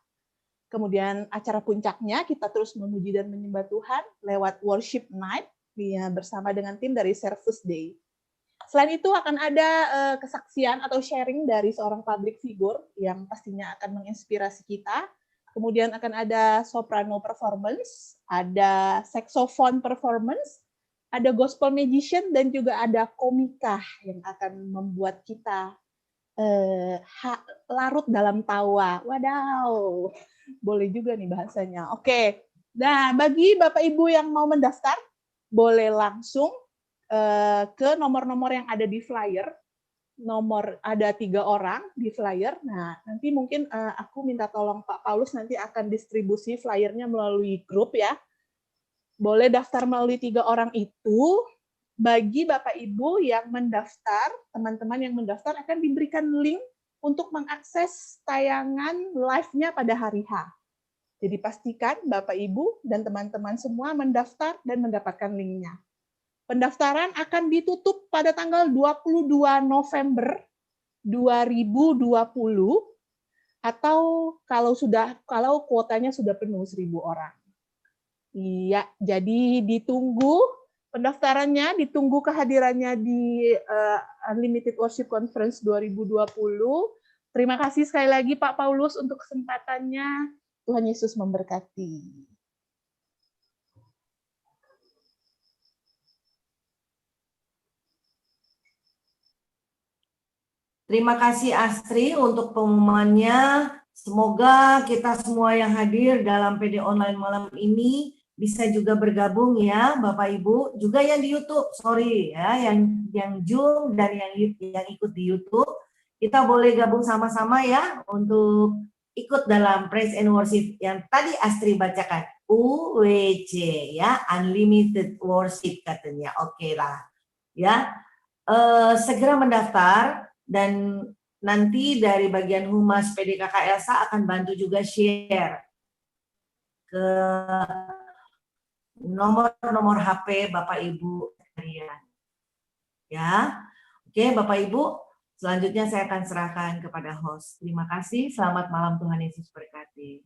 Kemudian acara puncaknya kita terus memuji dan menyembah Tuhan lewat worship night ya, bersama dengan tim dari Service Day. Selain itu akan ada kesaksian atau sharing dari seorang public figure yang pastinya akan menginspirasi kita. Kemudian akan ada soprano performance, ada saxophone performance, ada gospel magician, dan juga ada komika yang akan membuat kita larut dalam tawa. Wadaw, boleh juga nih bahasanya. Oke, nah bagi Bapak Ibu yang mau mendaftar, boleh langsung ke nomor-nomor yang ada di flyer. Ada 3 orang di flyer. Nah, nanti mungkin aku minta tolong Pak Paulus nanti akan distribusi flyernya melalui grup ya. Boleh daftar melalui 3 orang itu. Bagi Bapak Ibu yang mendaftar, teman-teman yang mendaftar akan diberikan link untuk mengakses tayangan live-nya pada hari H. Jadi pastikan Bapak Ibu dan teman-teman semua mendaftar dan mendapatkan link-nya. Pendaftaran akan ditutup pada tanggal 22 November 2020 atau kalau kuotanya sudah penuh 1.000 orang. Iya, jadi ditunggu pendaftarannya, ditunggu kehadirannya di Unlimited Worship Conference 2020. Terima kasih sekali lagi Pak Paulus untuk kesempatannya. Tuhan Yesus memberkati. Terima kasih Astri untuk pengumumannya. Semoga kita semua yang hadir dalam PD Online malam ini bisa juga bergabung ya Bapak Ibu, juga yang di YouTube, sorry ya, yang Zoom dan yang ikut di YouTube, kita boleh gabung sama-sama ya untuk ikut dalam Praise and Worship yang tadi Astri bacakan, UWC ya, Unlimited Worship katanya. Oke lah ya, segera mendaftar. Dan nanti dari bagian Humas PDKK Elsa akan bantu juga share ke nomor HP Bapak Ibu sekalian. Ya. Oke, Bapak Ibu, selanjutnya saya akan serahkan kepada host. Terima kasih. Selamat malam, Tuhan Yesus berkati.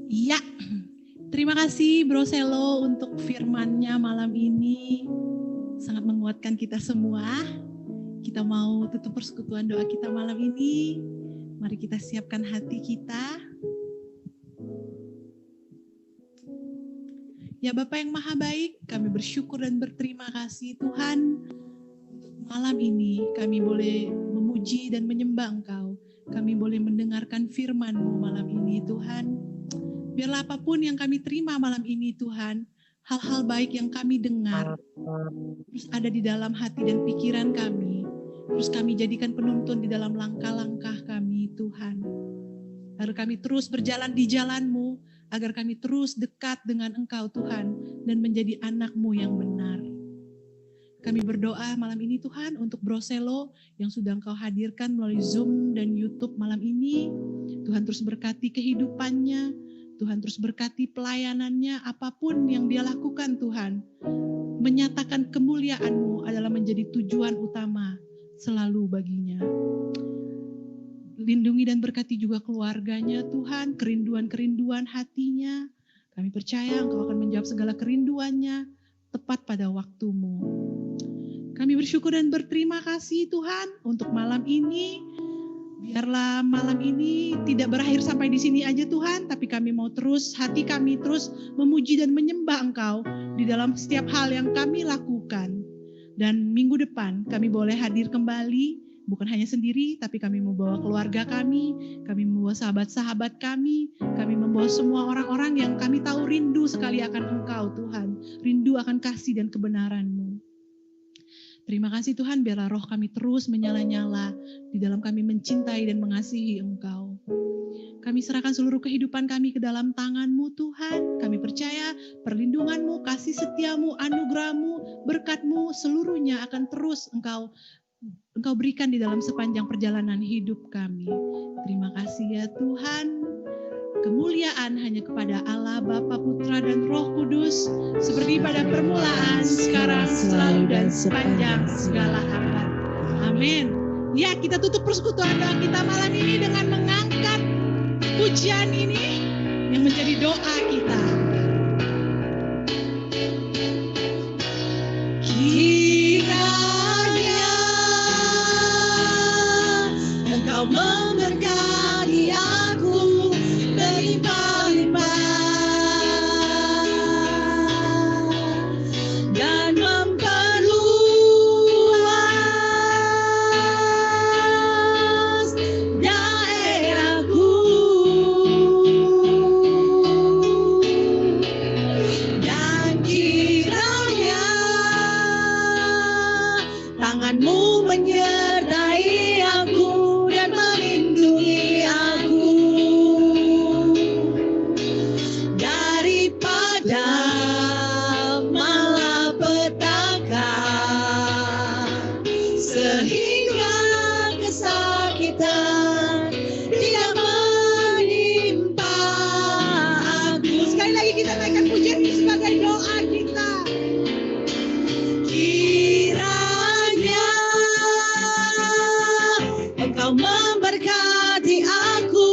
Iya, terima kasih Bro Selo untuk firman-Nya malam ini. Sangat menguatkan kita semua. Kita mau tutup persekutuan doa kita malam ini. Mari kita siapkan hati kita. Ya Bapa yang Maha Baik, kami bersyukur dan berterima kasih Tuhan. Malam ini kami boleh memuji dan menyembah Engkau. Kami boleh mendengarkan firman-Mu malam ini Tuhan. Biarlah apapun yang kami terima malam ini Tuhan, hal-hal baik yang kami dengar, terus ada di dalam hati dan pikiran kami, terus kami jadikan penuntun di dalam langkah-langkah kami Tuhan. Agar kami terus berjalan di jalan-Mu, agar kami terus dekat dengan Engkau Tuhan, dan menjadi anak-Mu yang benar. Kami berdoa malam ini Tuhan untuk Bro Selo yang sudah Engkau hadirkan melalui Zoom dan YouTube malam ini. Tuhan terus berkati kehidupannya, Tuhan terus berkati pelayanannya, apapun yang dia lakukan Tuhan. Menyatakan kemuliaan-Mu adalah menjadi tujuan utama selalu baginya. Lindungi dan berkati juga keluarganya Tuhan, kerinduan-kerinduan hatinya. Kami percaya Engkau akan menjawab segala kerinduannya tepat pada waktu-Mu. Kami bersyukur dan berterima kasih Tuhan untuk malam ini. Biarlah malam ini tidak berakhir sampai di sini aja Tuhan, tapi kami mau terus, hati kami terus memuji dan menyembah Engkau di dalam setiap hal yang kami lakukan. Dan minggu depan kami boleh hadir kembali, bukan hanya sendiri, tapi kami membawa keluarga kami membawa sahabat-sahabat kami membawa semua orang-orang yang kami tahu rindu sekali akan Engkau Tuhan, rindu akan kasih dan kebenaran-Mu. Terima kasih Tuhan, biarlah roh kami terus menyala-nyala di dalam kami mencintai dan mengasihi Engkau. Kami serahkan seluruh kehidupan kami ke dalam tangan-Mu Tuhan. Kami percaya perlindungan-Mu, kasih setia-Mu, anugerah-Mu, berkat-Mu seluruhnya akan terus Engkau berikan di dalam sepanjang perjalanan hidup kami. Terima kasih ya Tuhan. Kemuliaan hanya kepada Allah, Bapa, Putra, dan Roh Kudus, seperti pada permulaan, sekarang, selalu, dan sepanjang segala abad. Amin. Ya, kita tutup persekutuan doa kita malam ini dengan mengangkat pujian ini yang menjadi doa kita. Kiranya Engkau memberkati aku berlimpah-limpah dan memperluas daerahku, dan kiranya tangan-Mu menyertai aku dan melindungi aku daripada malapetaka, sehingga kesakitan tidak menimpa aku. Sekali lagi kita naikkan pujian ini sebagai doa kita. Kiranya Engkau memberkati aku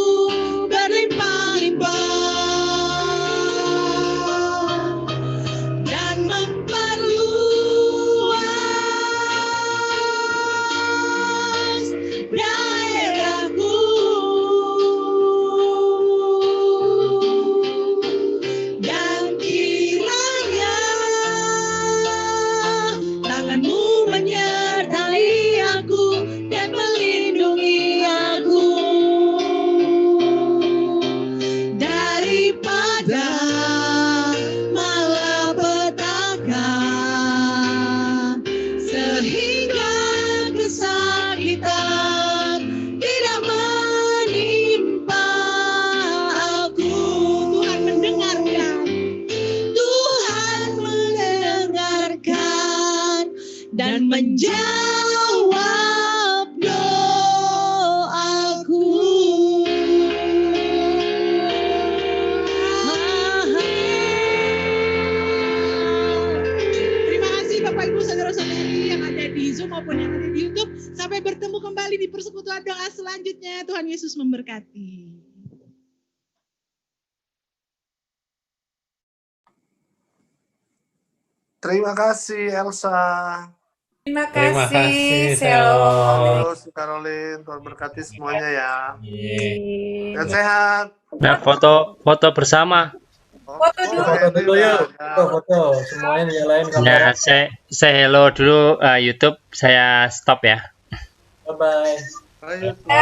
berlimpah-limpah dan memperluas daerahku, dan kiranya tangan-Mu menyertai aku dan melindungi aku daripada malapetaka, sehingga kesakitan tidak menimpa aku. Tuhan mendengarkan, Tuhan mendengarkan dan menjawab doaku. Terima kasih Bapak Ibu saudara-saudari yang ada di Zoom maupun yang ada di YouTube. Sampai bertemu kembali di persekutuan doa selanjutnya. Tuhan Yesus memberkati. Terima kasih Elsa. Terima Terima kasih, kasih, Shalom. Paulus, Caroline, Tuhan berkati semuanya ya. Yeay. Dan sehat. Nah, foto bersama. Foto dulu. Foto dulu ya. Foto semuanya nyalain Nah, kamera. saya hello dulu YouTube, saya stop ya. Bye bye. Ayo.